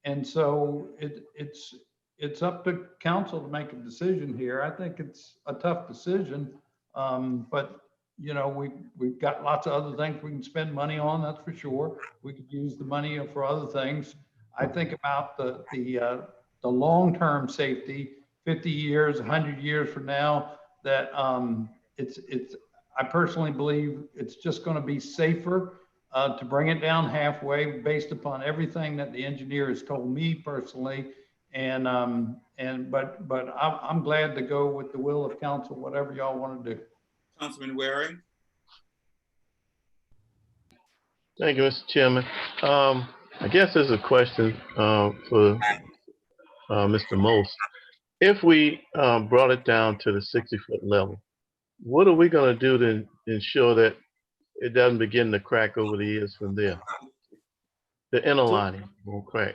And so it's up to council to make a decision here. I think it's a tough decision, but we've got lots of other things we can spend money on, that's for sure. We could use the money for other things. I think about the long-term safety, 50 years, 100 years from now, that I personally believe it's just going to be safer to bring it down halfway based upon everything that the engineer has told me personally. But I'm glad to go with the will of council, whatever y'all want to do. Councilman Waring? Thank you, Mr. Chairman. I guess there's a question for Mr. Most. If we brought it down to the 60-foot level, what are we going to do to ensure that it doesn't begin to crack over the years from there? The inner lining won't crack.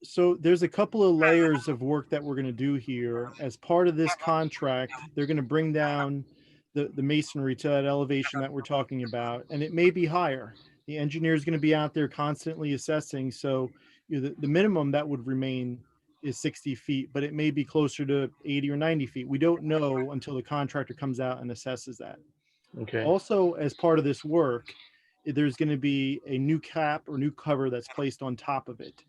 So there's a couple of layers of work that we're going to do here. As part of this contract, they're going to bring down the masonry to that elevation that we're talking about, and it may be higher. The engineer is going to be out there constantly assessing. So the minimum that would remain is 60 feet, but it may be closer to 80 or 90 feet. We don't know until the contractor comes out and assesses that. Okay. Also, as part of this work, there's going to be a new cap or new cover that's placed on top of it.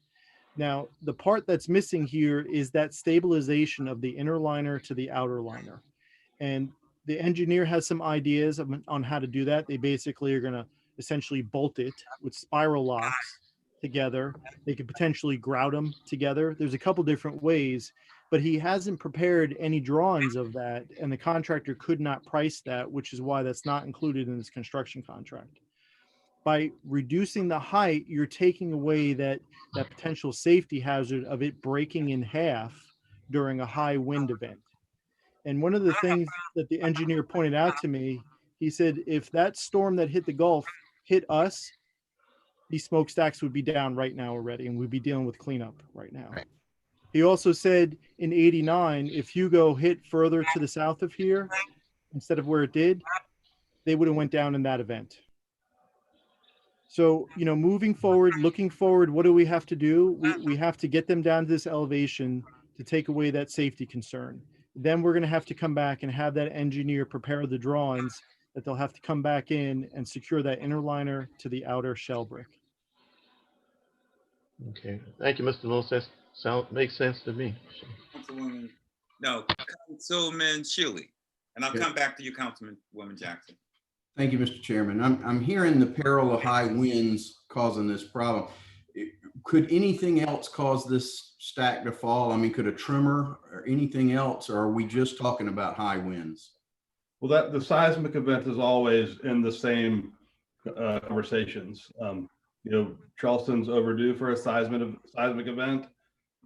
Now, the part that's missing here is that stabilization of the inner liner to the outer liner. And the engineer has some ideas on how to do that. They basically are going to essentially bolt it with spiral locks together. They could potentially grout them together. There's a couple different ways, but he hasn't prepared any drawings of that, and the contractor could not price that, which is why that's not included in this construction contract. By reducing the height, you're taking away that potential safety hazard of it breaking in half during a high wind event. And one of the things that the engineer pointed out to me, he said, if that storm that hit the Gulf hit us, these smokestacks would be down right now already, and we'd be dealing with cleanup right now. Right. He also said in '89, if Hugo hit further to the south of here, instead of where it did, they would have went down in that event. So, moving forward, looking forward, what do we have to do? We have to get them down to this elevation to take away that safety concern. Then we're going to have to come back and have that engineer prepare the drawings that they'll have to come back in and secure that inner liner to the outer shell brick. Okay. Thank you, Mr. Lewis. That makes sense to me. Councilwoman Shuley. And I'll come back to you, Councilwoman Jackson. Thank you, Mr. Chairman. I'm hearing the peril of high winds causing this problem. Could anything else cause this stack to fall? I mean, could a tremor or anything else, or are we just talking about high winds? Well, the seismic event is always in the same conversations. Charleston's overdue for a seismic event.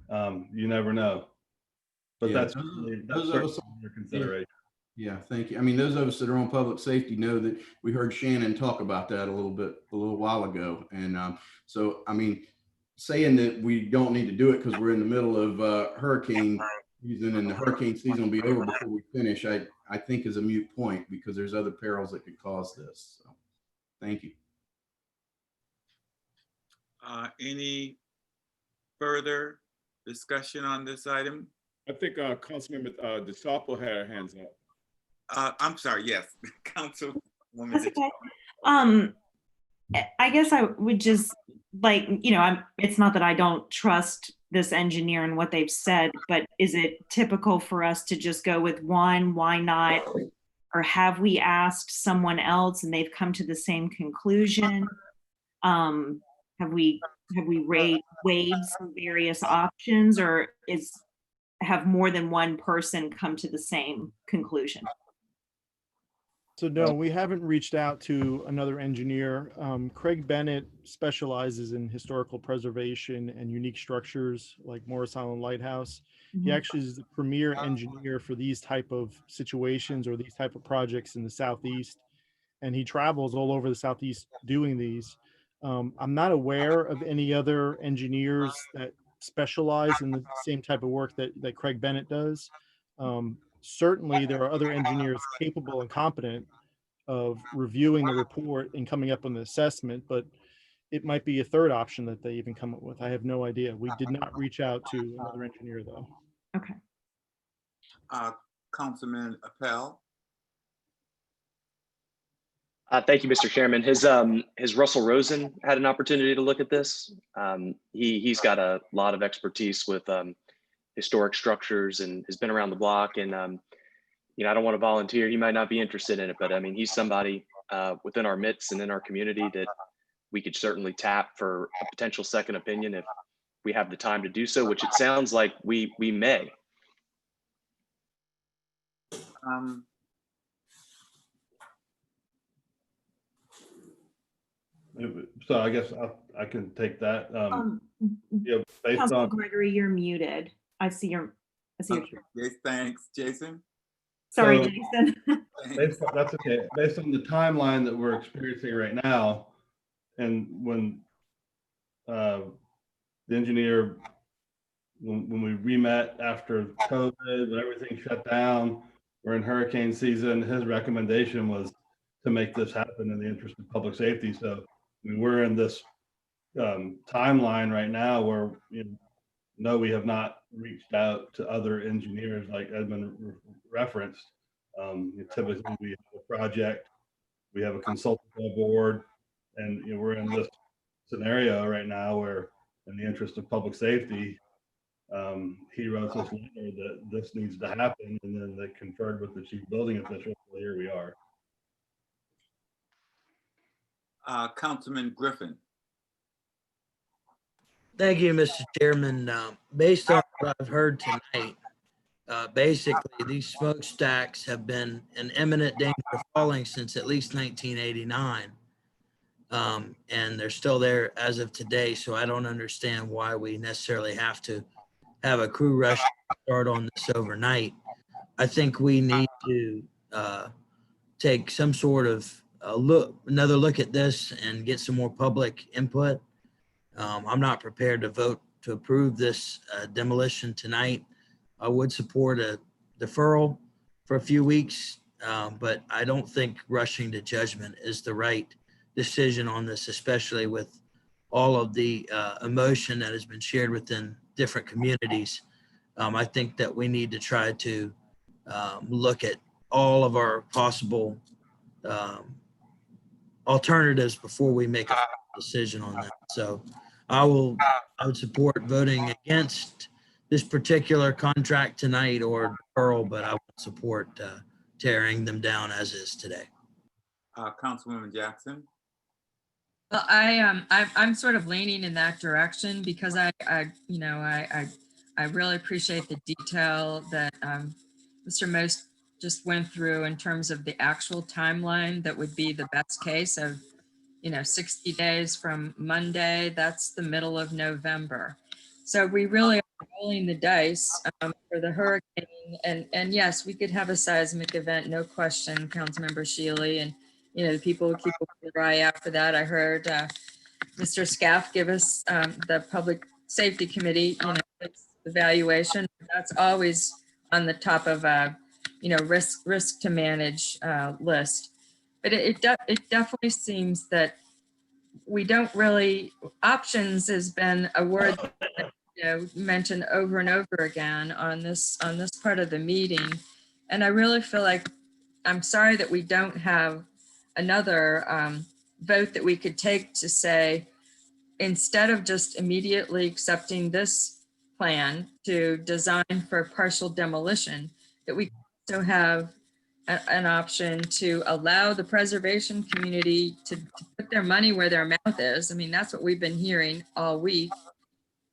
You never know, but yeah, that's those of us under consideration. Yeah, thank you. I mean, those of us that are on public safety know that we heard Shannon talk about that a little while ago. And so, I mean, saying that we don't need to do it because we're in the middle of hurricane season and the hurricane season will be over before we finish, I think is a moot point because there's other perils that could cause this. So, thank you. Any further discussion on this item? I think Councilmember DeSharpo had her hands up. I'm sorry, yes, Councilwoman. That's okay. I guess I would just it's not that I don't trust this engineer and what they've said, but is it typical for us to just go with one? Why not? Or have we asked someone else and they've come to the same conclusion? Have we weighed some various options, or have more than one person come to the same conclusion? So no, we haven't reached out to another engineer. Craig Bennett specializes in historical preservation and unique structures like Morris Island Lighthouse. He actually is the premier engineer for these type of situations or these type of projects in the Southeast. And he travels all over the Southeast doing these. I'm not aware of any other engineers that specialize in the same type of work that Craig Bennett does. Certainly there are other engineers capable and competent of reviewing the report and coming up with an assessment, but it might be a third option that they even come up with. I have no idea. We did not reach out to another engineer though. Okay. Councilman Appel. Thank you, Mr. Chairman. Has Russell Rosen had an opportunity to look at this? He's got a lot of expertise with historic structures and has been around the block. And I don't want to volunteer. He might not be interested in it, but I mean, he's somebody within our midst and in our community that we could certainly tap for a potential second opinion if we have the time to do so, which it sounds like we may. So I guess I can take that. Yeah, based Councilman on, Gregory, you're muted. I see your. Yes, thanks, Jason. Sorry, So- Jason. that's okay. Based on the timeline that we're experiencing right now, and when the engineer, when we re-met after COVID, when everything shut down, we're in hurricane season, his recommendation was to make this happen in the interest of public safety. So I mean, we're in this timeline right now where, no, we have not reached out to other engineers like Edmund referenced. Typically we have a project, we have a consultant on board, and we're in this scenario right now where, in the interest of public safety, he wrote this letter that this needs to happen, and then they conferred with the chief building official. So here we are. Councilman Griffin. Thank you, Mr. Chairman. Based on what I've heard tonight, basically these smokestacks have been in imminent danger of falling since at least 1989. And they're still there as of today. So I don't understand why we necessarily have to have a crew rush start on this overnight. I think we need to take some sort of another look at this and get some more public input. I'm not prepared to vote to approve this demolition tonight. I would support a deferral for a few weeks, but I don't think rushing to judgment is the right decision on this, especially with all of the emotion that has been shared within different communities. I think that we need to try to look at all of our possible alternatives before we make a decision on that. So I would support voting against this particular contract tonight or deferral, but I would support tearing them down as is today. Councilwoman Jackson. Well, I'm sort of leaning in that direction because I really appreciate the detail that Mr. Most just went through in terms of the actual timeline that would be the best case of 60 days from Monday. That's the middle of November. So we really are rolling the dice for the hurricane. And yes, we could have a seismic event, no question, Councilmember Shealy. And, the people who keep their eye out for that. I heard Mr. Scaff give us the Public Safety Committee, evaluation. That's always on the top of risk to manage list. But it definitely seems that we don't really, options has been a word that, mentioned over and over again on this part of the meeting. And I really feel like, I'm sorry that we don't have another vote that we could take to say, instead of just immediately accepting this plan to design for partial demolition, that we also have an option to allow the preservation community to put their money where their mouth is. I mean, that's what we've been hearing all week.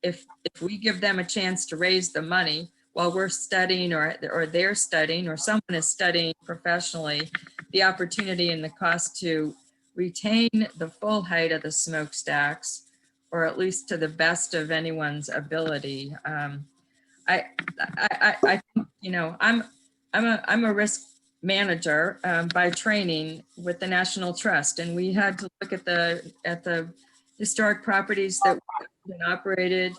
If we give them a chance to raise the money while we're studying or they're studying or someone is studying professionally, the opportunity and the cost to retain the full height of the smokestacks, or at least to the best of anyone's ability. I I'm a risk manager by training with the National Trust, and we had to look at the historic properties that were been operated,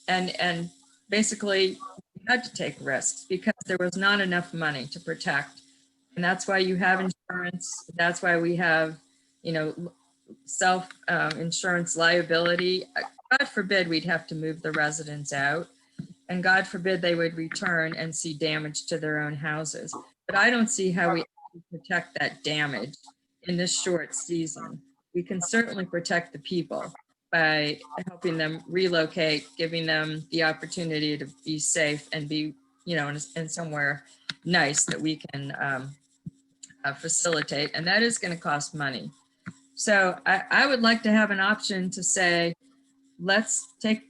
and basically we had to take risks because there was not enough money to protect, and that's why you have insurance. That's why we have, self insurance liability. God forbid we'd have to move the residents out, and God forbid they would return and see damage to their own houses. But I don't see how we protect that damage in this short season. We can certainly protect the people by helping them relocate, giving them the opportunity to be safe and be, in somewhere nice that we can facilitate. And that is going to cost money. So I would like to have an option to say, let's take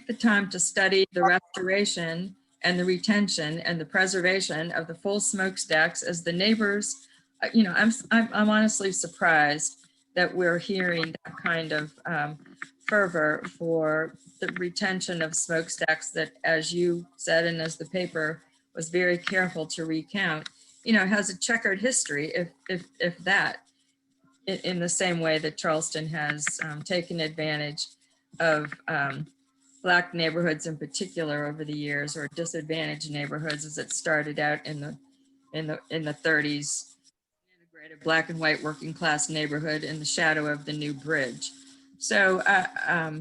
the time to study the restoration and the retention and the preservation of the full smokestacks as the neighbors. I'm honestly surprised that we're hearing that kind of fervor for the retention of smokestacks that, as you said, and as the paper was very careful to recount, has a checkered history, if that, in the same way that Charleston has taken advantage of Black neighborhoods in particular over the years, or disadvantaged neighborhoods as it started out in the 30s, integrated Black and white working class neighborhood in the shadow of the new bridge. So,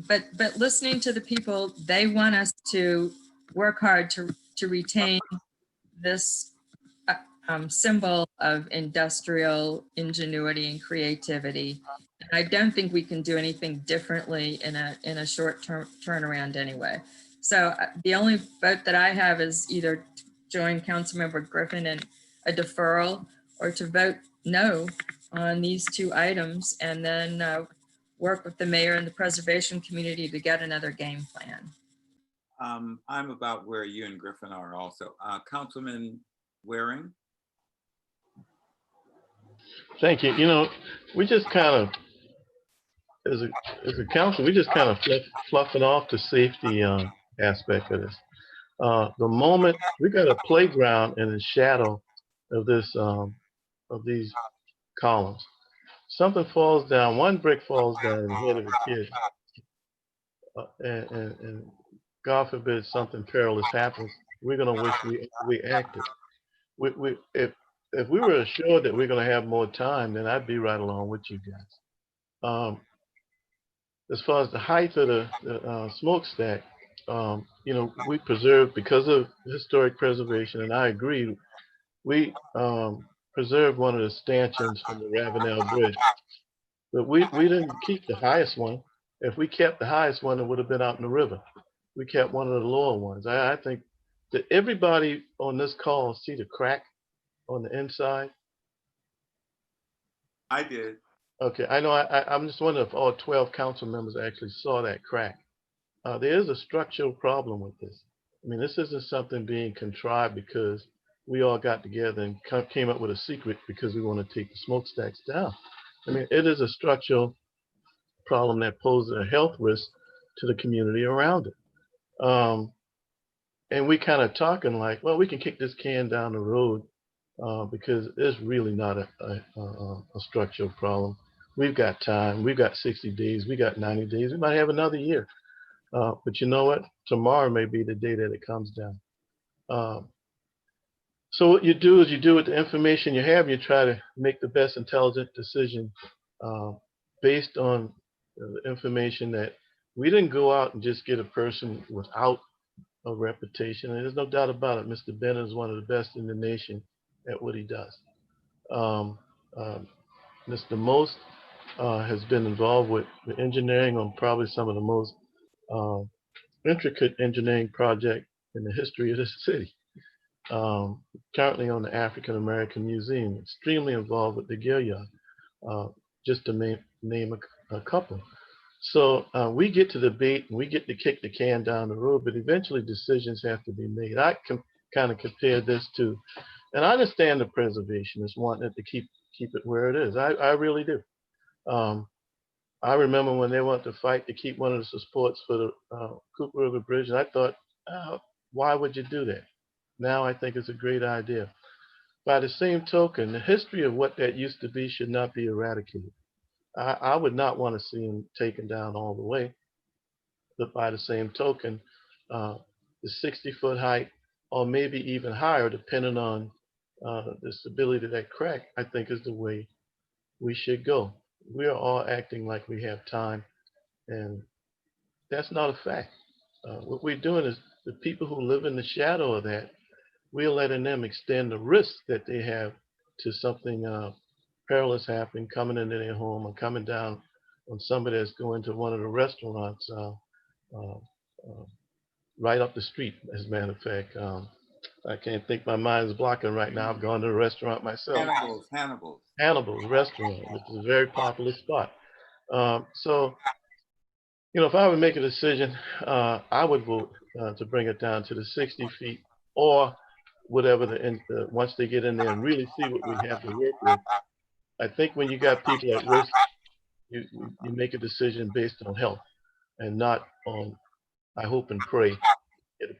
but listening to the people, they want us to work hard to retain this symbol of industrial ingenuity and creativity. And I don't think we can do anything differently in a short term turnaround anyway. So the only vote that I have is either to join Councilmember Griffin in a deferral, or to vote no on these two items, and then work with the mayor and the preservation community to get another game plan. I'm about where you and Griffin are also. Councilman Waring? Thank you. You know, we just kind of, as a council, we just kind of fluffing off the safety aspect of this. The moment we got a playground in the shadow of this, of these columns, something falls down, one brick falls down in the head of a kid, and God forbid something perilous happens, we're gonna wish we acted. If we were assured that we're going to have more time, then I'd be right along with you guys. As far as the height of the smokestack, you know, we preserved, because of historic preservation, and I agree, we preserved one of the stanchions from the Ravenel Bridge, but we didn't keep the highest one. If we kept the highest one, it would have been out in the river. We kept one of the lower ones. I think that everybody on this call see the crack on the inside? I did. Okay, I know. I'm just wondering if all 12 council members actually saw that crack. There is a structural problem with this. I mean, this isn't something being contrived because we all got together and came up with a secret because we want to take the smokestacks down. I mean, it is a structural problem that poses a health risk to the community around it. And we kind of talking like, well, we can kick this can down the road because it's really not a structural problem. We've got time. We've got 60 days. We got 90 days. We might have another year. But you know what? Tomorrow may be the day that it comes down. So what you do is you do with the information you have, you try to make the best intelligent decision based on the information that we didn't go out and just get a person without a reputation. And there's no doubt about it. Mr. Bennett is one of the best in the nation at what he does. Mr. Most has been involved with the engineering on probably some of the most intricate engineering project in the history of this city. Currently on the African American Museum, extremely involved with the Gilyard, just to name a couple. So we get to debate and we get to kick the can down the road, but eventually decisions have to be made. I can kind of compare this to, and I understand the preservationists wanting it to keep it where it is. I really do. I remember when they wanted to fight to keep one of the supports for the Cooper River Bridge, and I thought, why would you do that? Now I think it's a great idea. By the same token, the history of what that used to be should not be eradicated. I would not want to see them taken down all the way. But by the same token, the 60-foot height, or maybe even higher, depending on the stability of that crack, I think is the way we should go. We are all acting like we have time, and that's not a fact. What we're doing is the people who live in the shadow of that, we're letting them extend the risk that they have to something perilous happening, coming into their home or coming down on somebody that's going to one of the restaurants right up the street, as a matter of fact. I can't think, my mind is blocking right now. I've gone to a restaurant myself. Hannibal's restaurant, which is a very popular spot. So if I would make a decision, I would vote to bring it down to the 60 feet or whatever once they get in there and really see what we have to work with. I think when you got people at risk, you make a decision based on health and not on, I hope and pray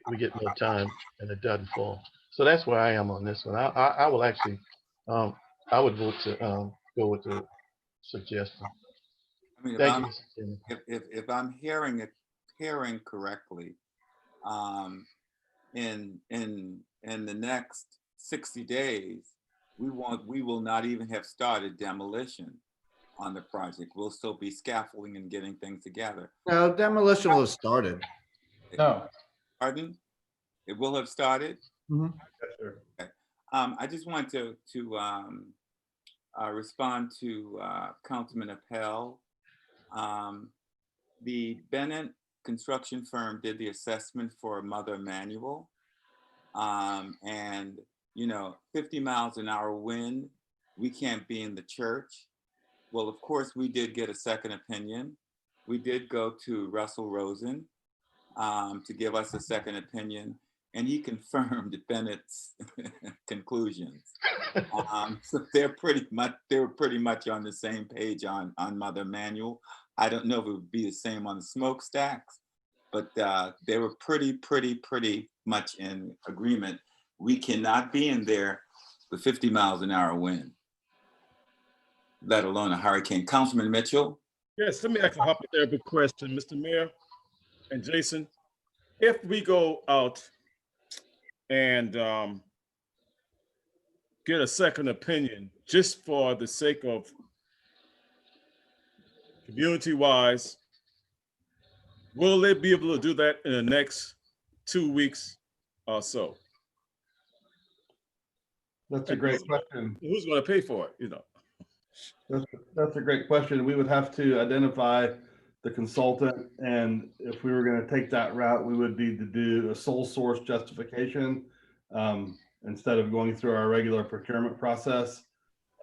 we get more time and it doesn't fall. So that's where I am on this one. I will actually, I would vote to go with the suggestion. I mean, Thank you, Mr. Chairman. if I'm hearing correctly, in the next 60 days, we will not even have started demolition on the project. We'll still be scaffolding and getting things together. No, demolition will have started. No. Pardon? It will have started? Yes, sir. Okay. I just want to respond to Councilman Appel. The Bennett construction firm did the assessment for Mother Emanuel. And 50 miles an hour wind, we can't be in the church. Well, of course, we did get a second opinion. We did go to Russell Rosen to give us a second opinion, and he confirmed Bennett's conclusions. So they were pretty much on the same page on Mother Emanuel. I don't know if it would be the same on the smokestacks, but they were pretty much in agreement. We cannot be in there with 50 miles an hour wind, let alone a hurricane. Councilman Mitchell? Yes, let me ask a hypothetical question, Mr. Mayor and Jason. If we go out and get a second opinion, just for the sake of community-wise, will they be able to do that in the next 2 weeks or so? That's a great question. Who's going to pay for it? That's a great question. We would have to identify the consultant, and if we were going to take that route, we would need to do a sole source justification instead of going through our regular procurement process.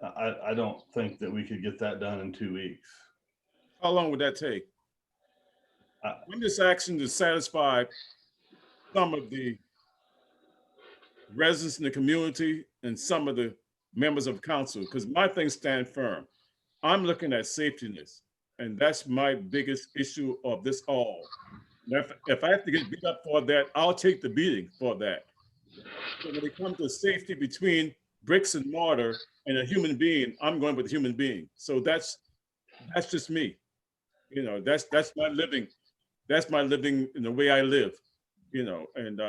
I don't think that we could get that done in 2 weeks. How long would that take? I'm just asking to satisfy some of the residents in the community and some of the members of council, because my things stand firm. I'm looking at safetyness, and that's my biggest issue of this all. If I have to get beat up for that, I'll take the beating for that. But when it comes to safety between bricks and mortar and a human being, I'm going with a human being. So that's just me. That's my living. That's my living in the way I live. And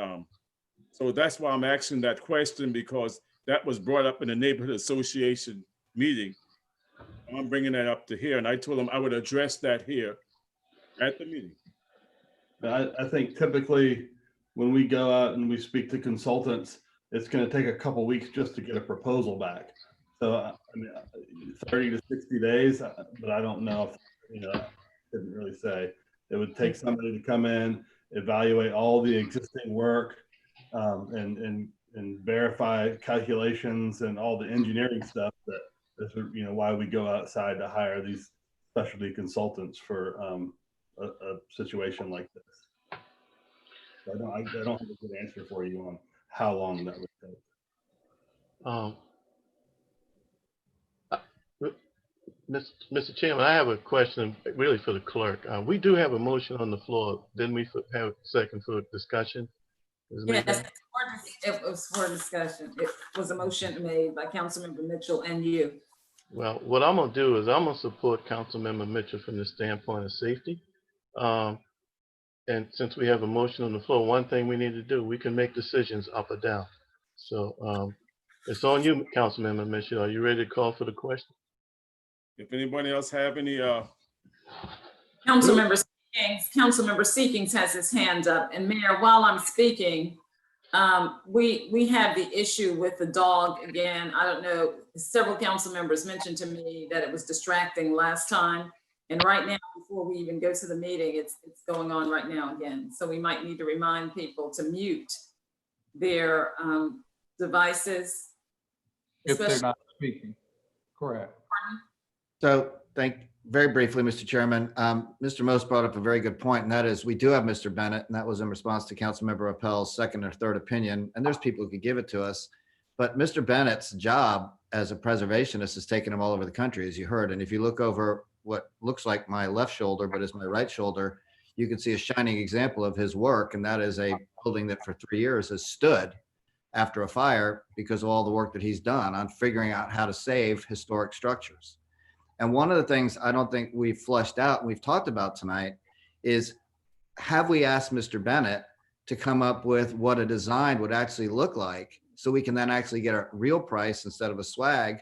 so that's why I'm asking that question, because that was brought up in the neighborhood association meeting. I'm bringing that up to here, and I told them I would address that here at the meeting. I think typically when we go out and we speak to consultants, it's going to take a couple weeks just to get a proposal back. So I mean, 30 to 60 days, but I don't know if, I couldn't really say. It would take somebody to come in, evaluate all the existing work, and verify calculations and all the engineering stuff that is, why we go outside to hire these specialty consultants for a situation like this. So I don't have a good answer for you on how long that would take. Mr. Chairman, I have a question really for the clerk. We do have a motion on the floor. Didn't we have a second for discussion? Yes, it was for discussion. It was a motion made by Councilmember Mitchell and you. Well, what I'm gonna do is I'm gonna support Councilmember Mitchell from the standpoint of safety. And since we have a motion on the floor, one thing we need to do, we can make decisions up or down. So it's on you, Councilmember Mitchell. Are you ready to call for the question? If anybody else have any, Councilmember Seekings has his hand up. And Mayor, while I'm speaking, we have the issue with the dog again. I don't know, several council members mentioned to me that it was distracting last time. And right now, before we even go to the meeting, it's going on right now again. So we might need to remind people to mute their devices. If they're not speaking, correct. So thank Very briefly, Mr. Chairman, Mr. Most brought up a very good point, and that is we do have Mr. Bennett, and that was in response to Councilmember Appel's second or third opinion, and there's people who could give it to us. But Mr. Bennett's job as a preservationist has taken him all over the country, as you heard. And if you look over what looks like my left shoulder, but is my right shoulder, you can see a shining example of his work, and that is a building that for 3 years has stood after a fire because of all the work that he's done on figuring out how to save historic structures. And one of the things I don't think we've fleshed out and we've talked about tonight is, have we asked Mr. Bennett to come up with what a design would actually look like so we can then actually get a real price instead of a swag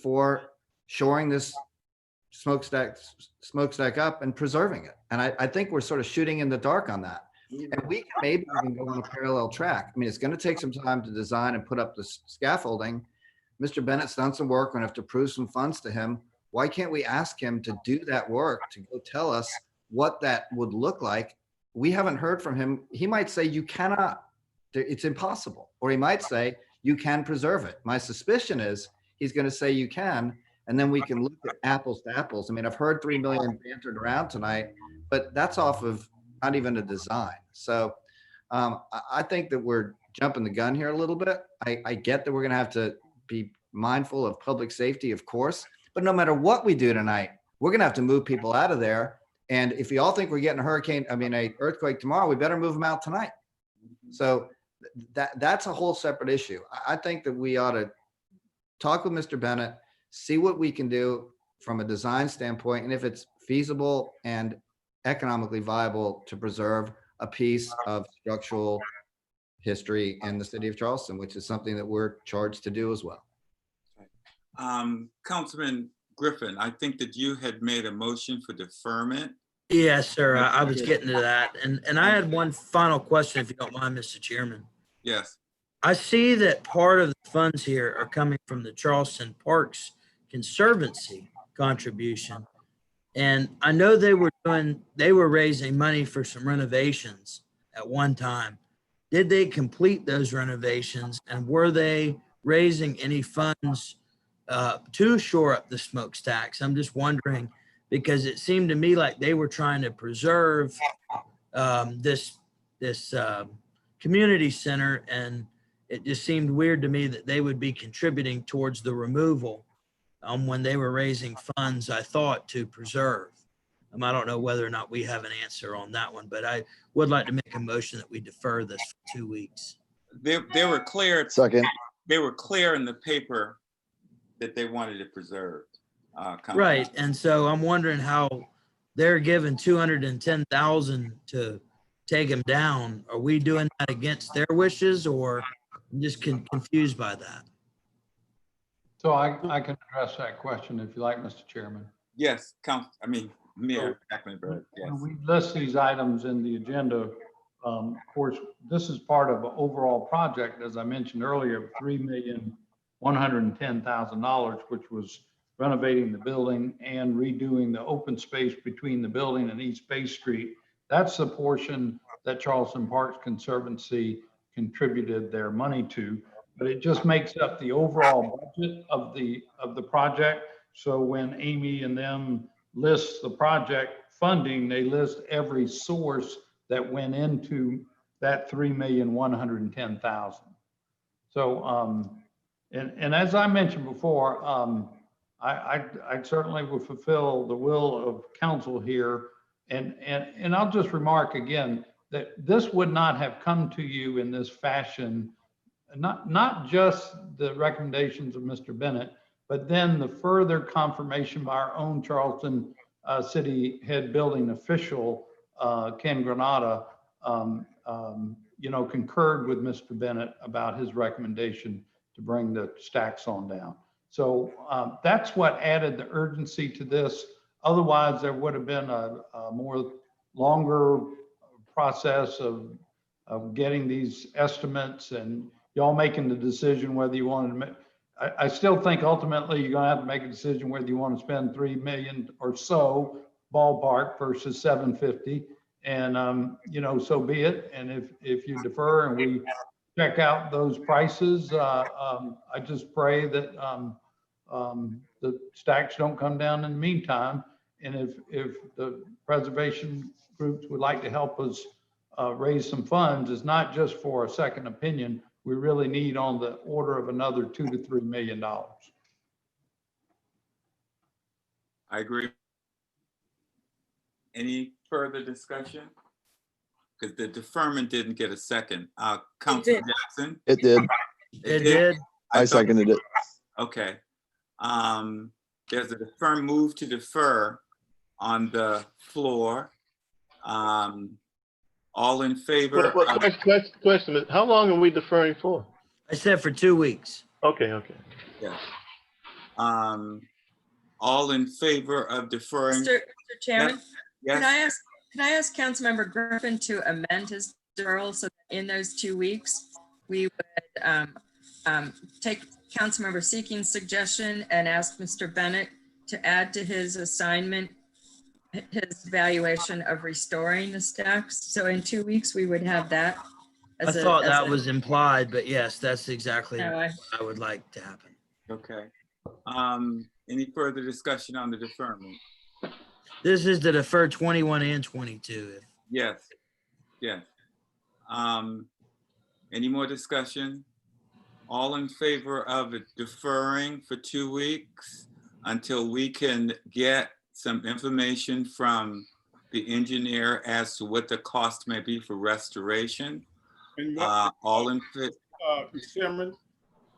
for shoring this smokestack up and preserving it? And I think we're sort of shooting in the dark on that. And we can maybe even go on a parallel track. I mean, it's going to take some time to design and put up the scaffolding. Mr. Bennett's done some work. We're going to have to prove some funds to him. Why can't we ask him to do that work, to go tell us what that would look like? We haven't heard from him. He might say you cannot, it's impossible. Or he might say you can preserve it. My suspicion is he's going to say you can, and then we can look at apples to apples. I mean, I've heard 3 million bantered around tonight, but that's off of not even a design. So I think that we're jumping the gun here a little bit. I get that we're going to have to be mindful of public safety, of course. But no matter what we do tonight, we're going to have to move people out of there. And if you all think we're getting a earthquake tomorrow, we better move them out tonight. So that's a whole separate issue. I think that we ought to talk with Mr. Bennett, see what we can do from a design standpoint, and if it's feasible and economically viable to preserve a piece of structural history in the city of Charleston, which is something that we're charged to do as well. Councilman Griffin, I think that you had made a motion for deferment. Yes, sir. I was getting to that. And I had one final question, if you don't mind, Mr. Chairman. Yes. I see that part of the funds here are coming from the Charleston Parks Conservancy contribution. And I know they were raising money for some renovations at one time. Did they complete those renovations, and were they raising any funds to shore up the smokestacks? I'm just wondering, because it seemed to me like they were trying to preserve this community center, and it just seemed weird to me that they would be contributing towards the removal when they were raising funds, I thought, to preserve. I don't know whether or not we have an answer on that one, but I would like to make a motion that we defer this for 2 weeks. They were clear. Second. They were clear in the paper that they wanted it preserved. Right, and so I'm wondering how they're given $210,000 to take them down. Are we doing that against their wishes, or I'm just confused by that? So I can address that question if you like, Mr. Chairman. Yes, Mayor Mecklenburg, yes. When we list these items in the agenda, of course, this is part of an overall project, as I mentioned earlier, of $3,110,000, which was renovating the building and redoing the open space between the building and East Bay Street. That's the portion that Charleston Parks Conservancy contributed their money to, but it just makes up the overall budget of the project. So when Amy and them list the project funding, they list every source that went into that $3,110,000. So, and as I mentioned before, I certainly will fulfill the will of council here. And I'll just remark again that this would not have come to you in this fashion, not just the recommendations of Mr. Bennett, but then the further confirmation by our own Charleston City head building official, Ken Granata, concurred with Mr. Bennett about his recommendation to bring the stacks on down. So that's what added the urgency to this. Otherwise, there would have been a more longer process of getting these estimates and y'all making the decision whether you wanted to make. I still think ultimately you're gonna have to make a decision whether you want to spend 3 million or so ballpark versus 750. And so be it. And if you defer and we check out those prices, I just pray that the stacks don't come down in the meantime. And if the preservation groups would like to help us raise some funds, it's not just for a second opinion. We really need on the order of another $2 to $3 million. I agree. Any further discussion? Because the deferment didn't get a second. Councilman Jackson? It did. It did. I seconded it. Okay. There's a move to defer on the floor. All in favor? Question is, how long are we deferring for? I said for 2 weeks. Okay, okay. Yeah. All in favor of deferring? Mr. Chairman, Yes. can I ask Councilmember Griffin to amend his deferral so that in those 2 weeks, we would take Councilmember Seeking's suggestion and ask Mr. Bennett to add to his assignment his evaluation of restoring the stacks. So in 2 weeks, we would have that. I thought that was implied, but yes, that's exactly No, what I would like to happen. Okay. Any further discussion on the deferment? This is to defer 21 and 22. Yes. Yes. Any more discussion? All in favor of deferring for 2 weeks until we can get some information from the engineer as to what the cost may be for restoration? All in favor? Chairman?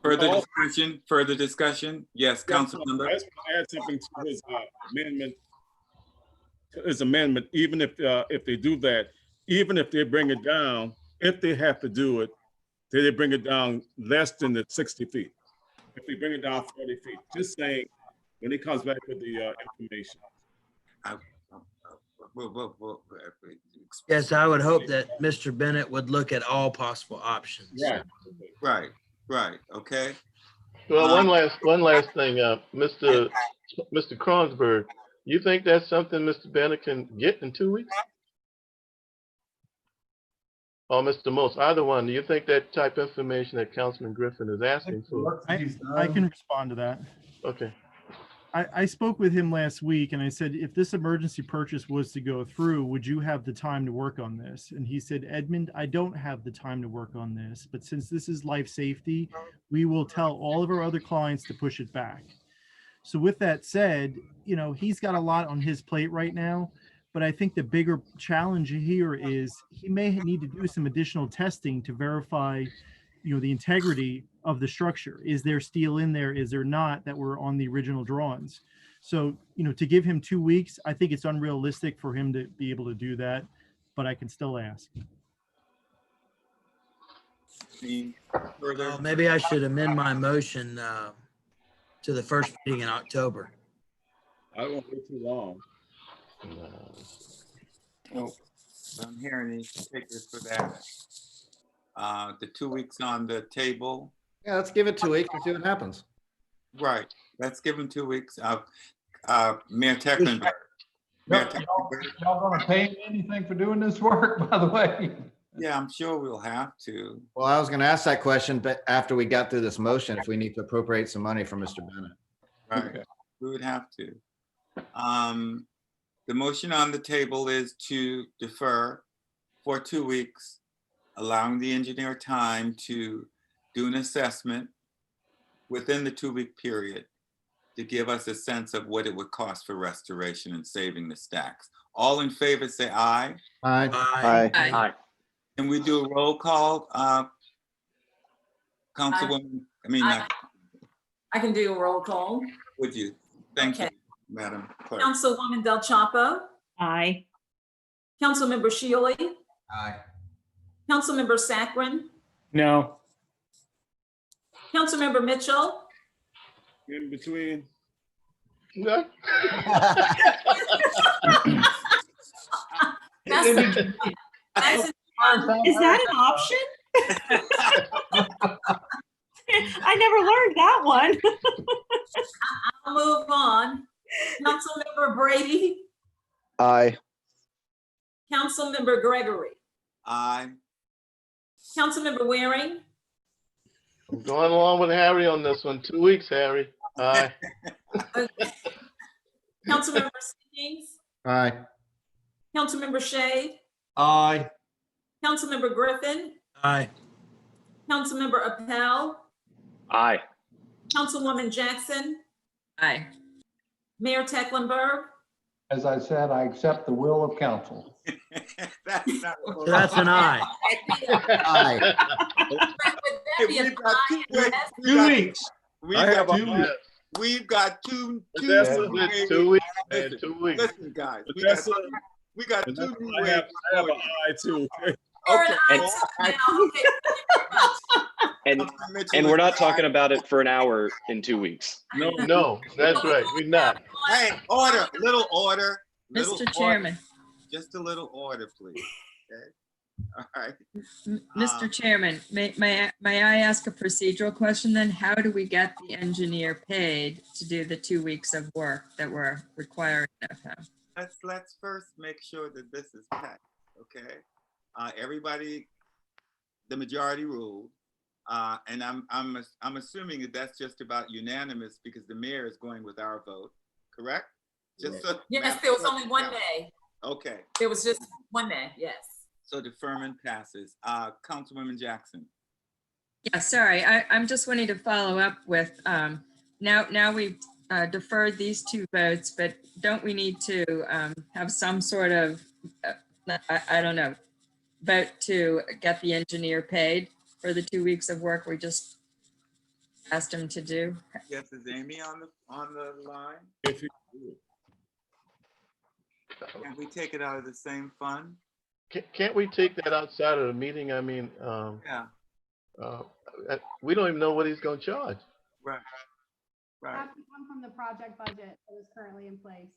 Further discussion? Yes, Councilmember. I just want to add something to his amendment. Even if they do that, even if they bring it down, if they have to do it, they bring it down less than the 60 feet. If they bring it down 40 feet, just saying, when he comes back with the information. Yes, I would hope that Mr. Bennett would look at all possible options. Right. Okay. Well, one last thing, Mr. Kronsberg, you think that's something Mr. Bennett can get in 2 weeks? Or Mr. Most, either one, do you think that type of information that Councilman Griffin is asking for? I can respond to that. Okay. I spoke with him last week and I said, if this emergency purchase was to go through, would you have the time to work on this? And he said, Edmund, I don't have the time to work on this, but since this is life safety, we will tell all of our other clients to push it back. So with that said, he's got a lot on his plate right now, but I think the bigger challenge here is he may need to do some additional testing to verify the integrity of the structure. Is there steel in there? Is there not, that were on the original drawings? So, to give him 2 weeks, I think it's unrealistic for him to be able to do that, but I can still ask. Well, maybe I should amend my motion to the first meeting in October. I won't wait too long. I don't hear any takers for that. The 2 weeks on the table. Yeah, let's give it 2 weeks and see what happens. Right. Let's give him 2 weeks. Mayor Tecklenburg. Y'all gonna pay me anything for doing this work, by the way? Yeah, I'm sure we'll have to. Well, I was going to ask that question, but after we got through this motion, if we need to appropriate some money from Mr. Bennett. Right. Okay. We would have to. The motion on the table is to defer for 2 weeks, allowing the engineer time to do an assessment within the 2 week period to give us a sense of what it would cost for restoration and saving the stacks. All in favor, say aye. Aye. Aye. Aye. Can we do a roll call, Councilwoman? I can do a roll call. Would you? Thank you, Madam Clerk. Councilwoman Del Chapo. Aye. Councilmember Shealy. Aye. Councilmember Saccharin. No. Councilmember Mitchell. In between. No. Is that an option? I never learned that one. I'll move on. Councilmember Brady. Aye. Councilmember Gregory. Aye. Councilmember Waring. I'm going along with Harry on this one. 2 weeks, Harry. Aye. Councilmember Seeking. Aye. Councilmember Shea, Aye. Councilmember Griffin, Aye. Councilmember Appel, Aye. Councilwoman Jackson, Aye. Mayor Tecklenburg. As I said, I accept the will of council. That's not So that's an aye. Aye. Hey, we've got two weeks. 2 weeks. We've I have got a two. aye. We've got two. That's That's a- it. 2 weeks, man, Listen, 2 weeks. listen, guys. That's a- We got And two that's- new I ways. have an eye too. You're Okay. an aye too now. Okay, thank you very much. And we're not talking about it for an hour in 2 weeks. No, No, that's right. We're not. Hey, order, little order. Little Mr. order. Chairman, Just a little order, please. Okay. All right. Mr. Chairman, may I ask a procedural question then? How do we get the engineer paid to do the 2 weeks of work that we're requiring of him? Let's first make sure that this is packed, okay? Everybody, the majority ruled, and I'm assuming that that's just about unanimous because the mayor is going with our vote, correct? Just so. Yes, there was only one day. Okay, There was just one day, yes. so deferment passes. Councilwoman Jackson. Yeah, sorry, I'm just wanting to follow up with, now we've deferred these 2 votes, but don't we need to have some sort of, I don't know, vote to get the engineer paid for the 2 weeks of work we just asked him to do? Yes, is Amy on the line? If you- Can we take it out of the same fund? Can't we take that outside of the meeting? I mean, Yeah, we don't even know what he's gonna charge. right, right. Have to come from the project budget that is currently in place.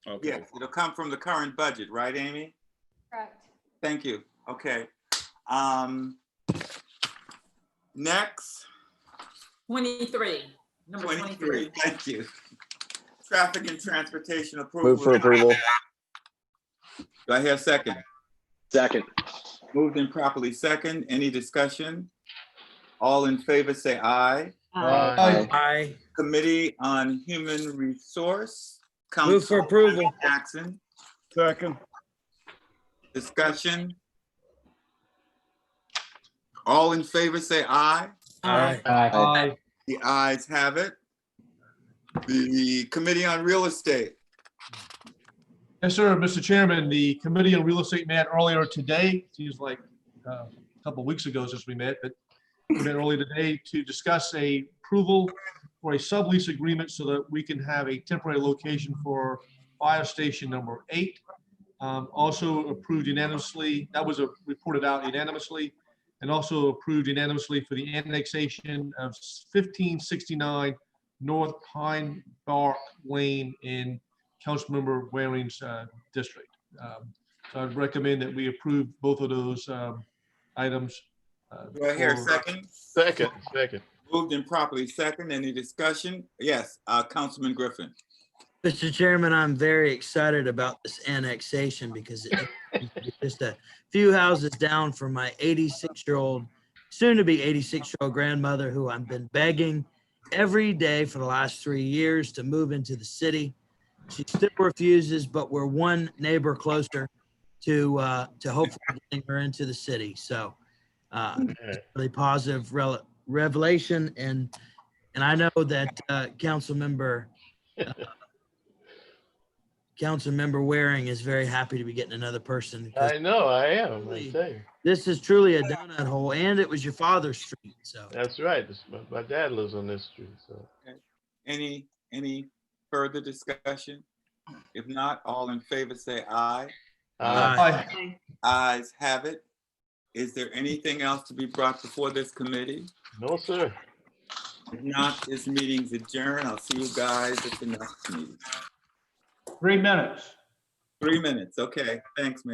Okay. Yes, it'll come from the current budget, right, Amy? Correct. Thank you. Okay. Next, 23, number 23. 23. Thank you. Traffic and transportation approval. Move for approval. Do I hear a second? Second. Moved and properly second. Any discussion? All in favor, say aye. Aye. Aye. Committee on Human Resource. Move for approval. Jackson. Second. Discussion. All in favor, say aye. Aye. Aye. The ayes have it. The Committee on Real Estate. Yes, sir, Mr. Chairman, the Committee on Real Estate met earlier today. Seems like a couple of weeks ago since we met, but we met earlier today to discuss a approval for a sublease agreement so that we can have a temporary location for fire station number 8. Also approved unanimously, that was reported out unanimously, and also approved unanimously for the annexation of 1569 North Pine Bark Lane in Councilmember Waring's district. So I'd recommend that we approve both of those items. Do I hear a for- second? Second. Moved and properly second. Any discussion? Yes, Councilman Griffin. Mr. Chairman, I'm very excited about this annexation because it's just a few houses down from my 86-year-old, soon to be 86-year-old grandmother who I've been begging every day for the last 3 years to move into the city. She still refuses, but we're one neighbor closer to hopefully getting her into the city. So really positive revelation, and I know that Councilmember Waring is very happy to be getting another person. because I know, I am, I tell you. This is truly a donut hole, and it was your father's street, so. That's right. My dad lives on this street, so. Any further discussion? If not, all in favor say aye. Aye. Ayes have it. Is there anything else to be brought before this committee? No, sir. If not, this meeting's adjourned. I'll see you guys at the next meeting. 3 minutes. 3 minutes. Okay, thanks, Mayor.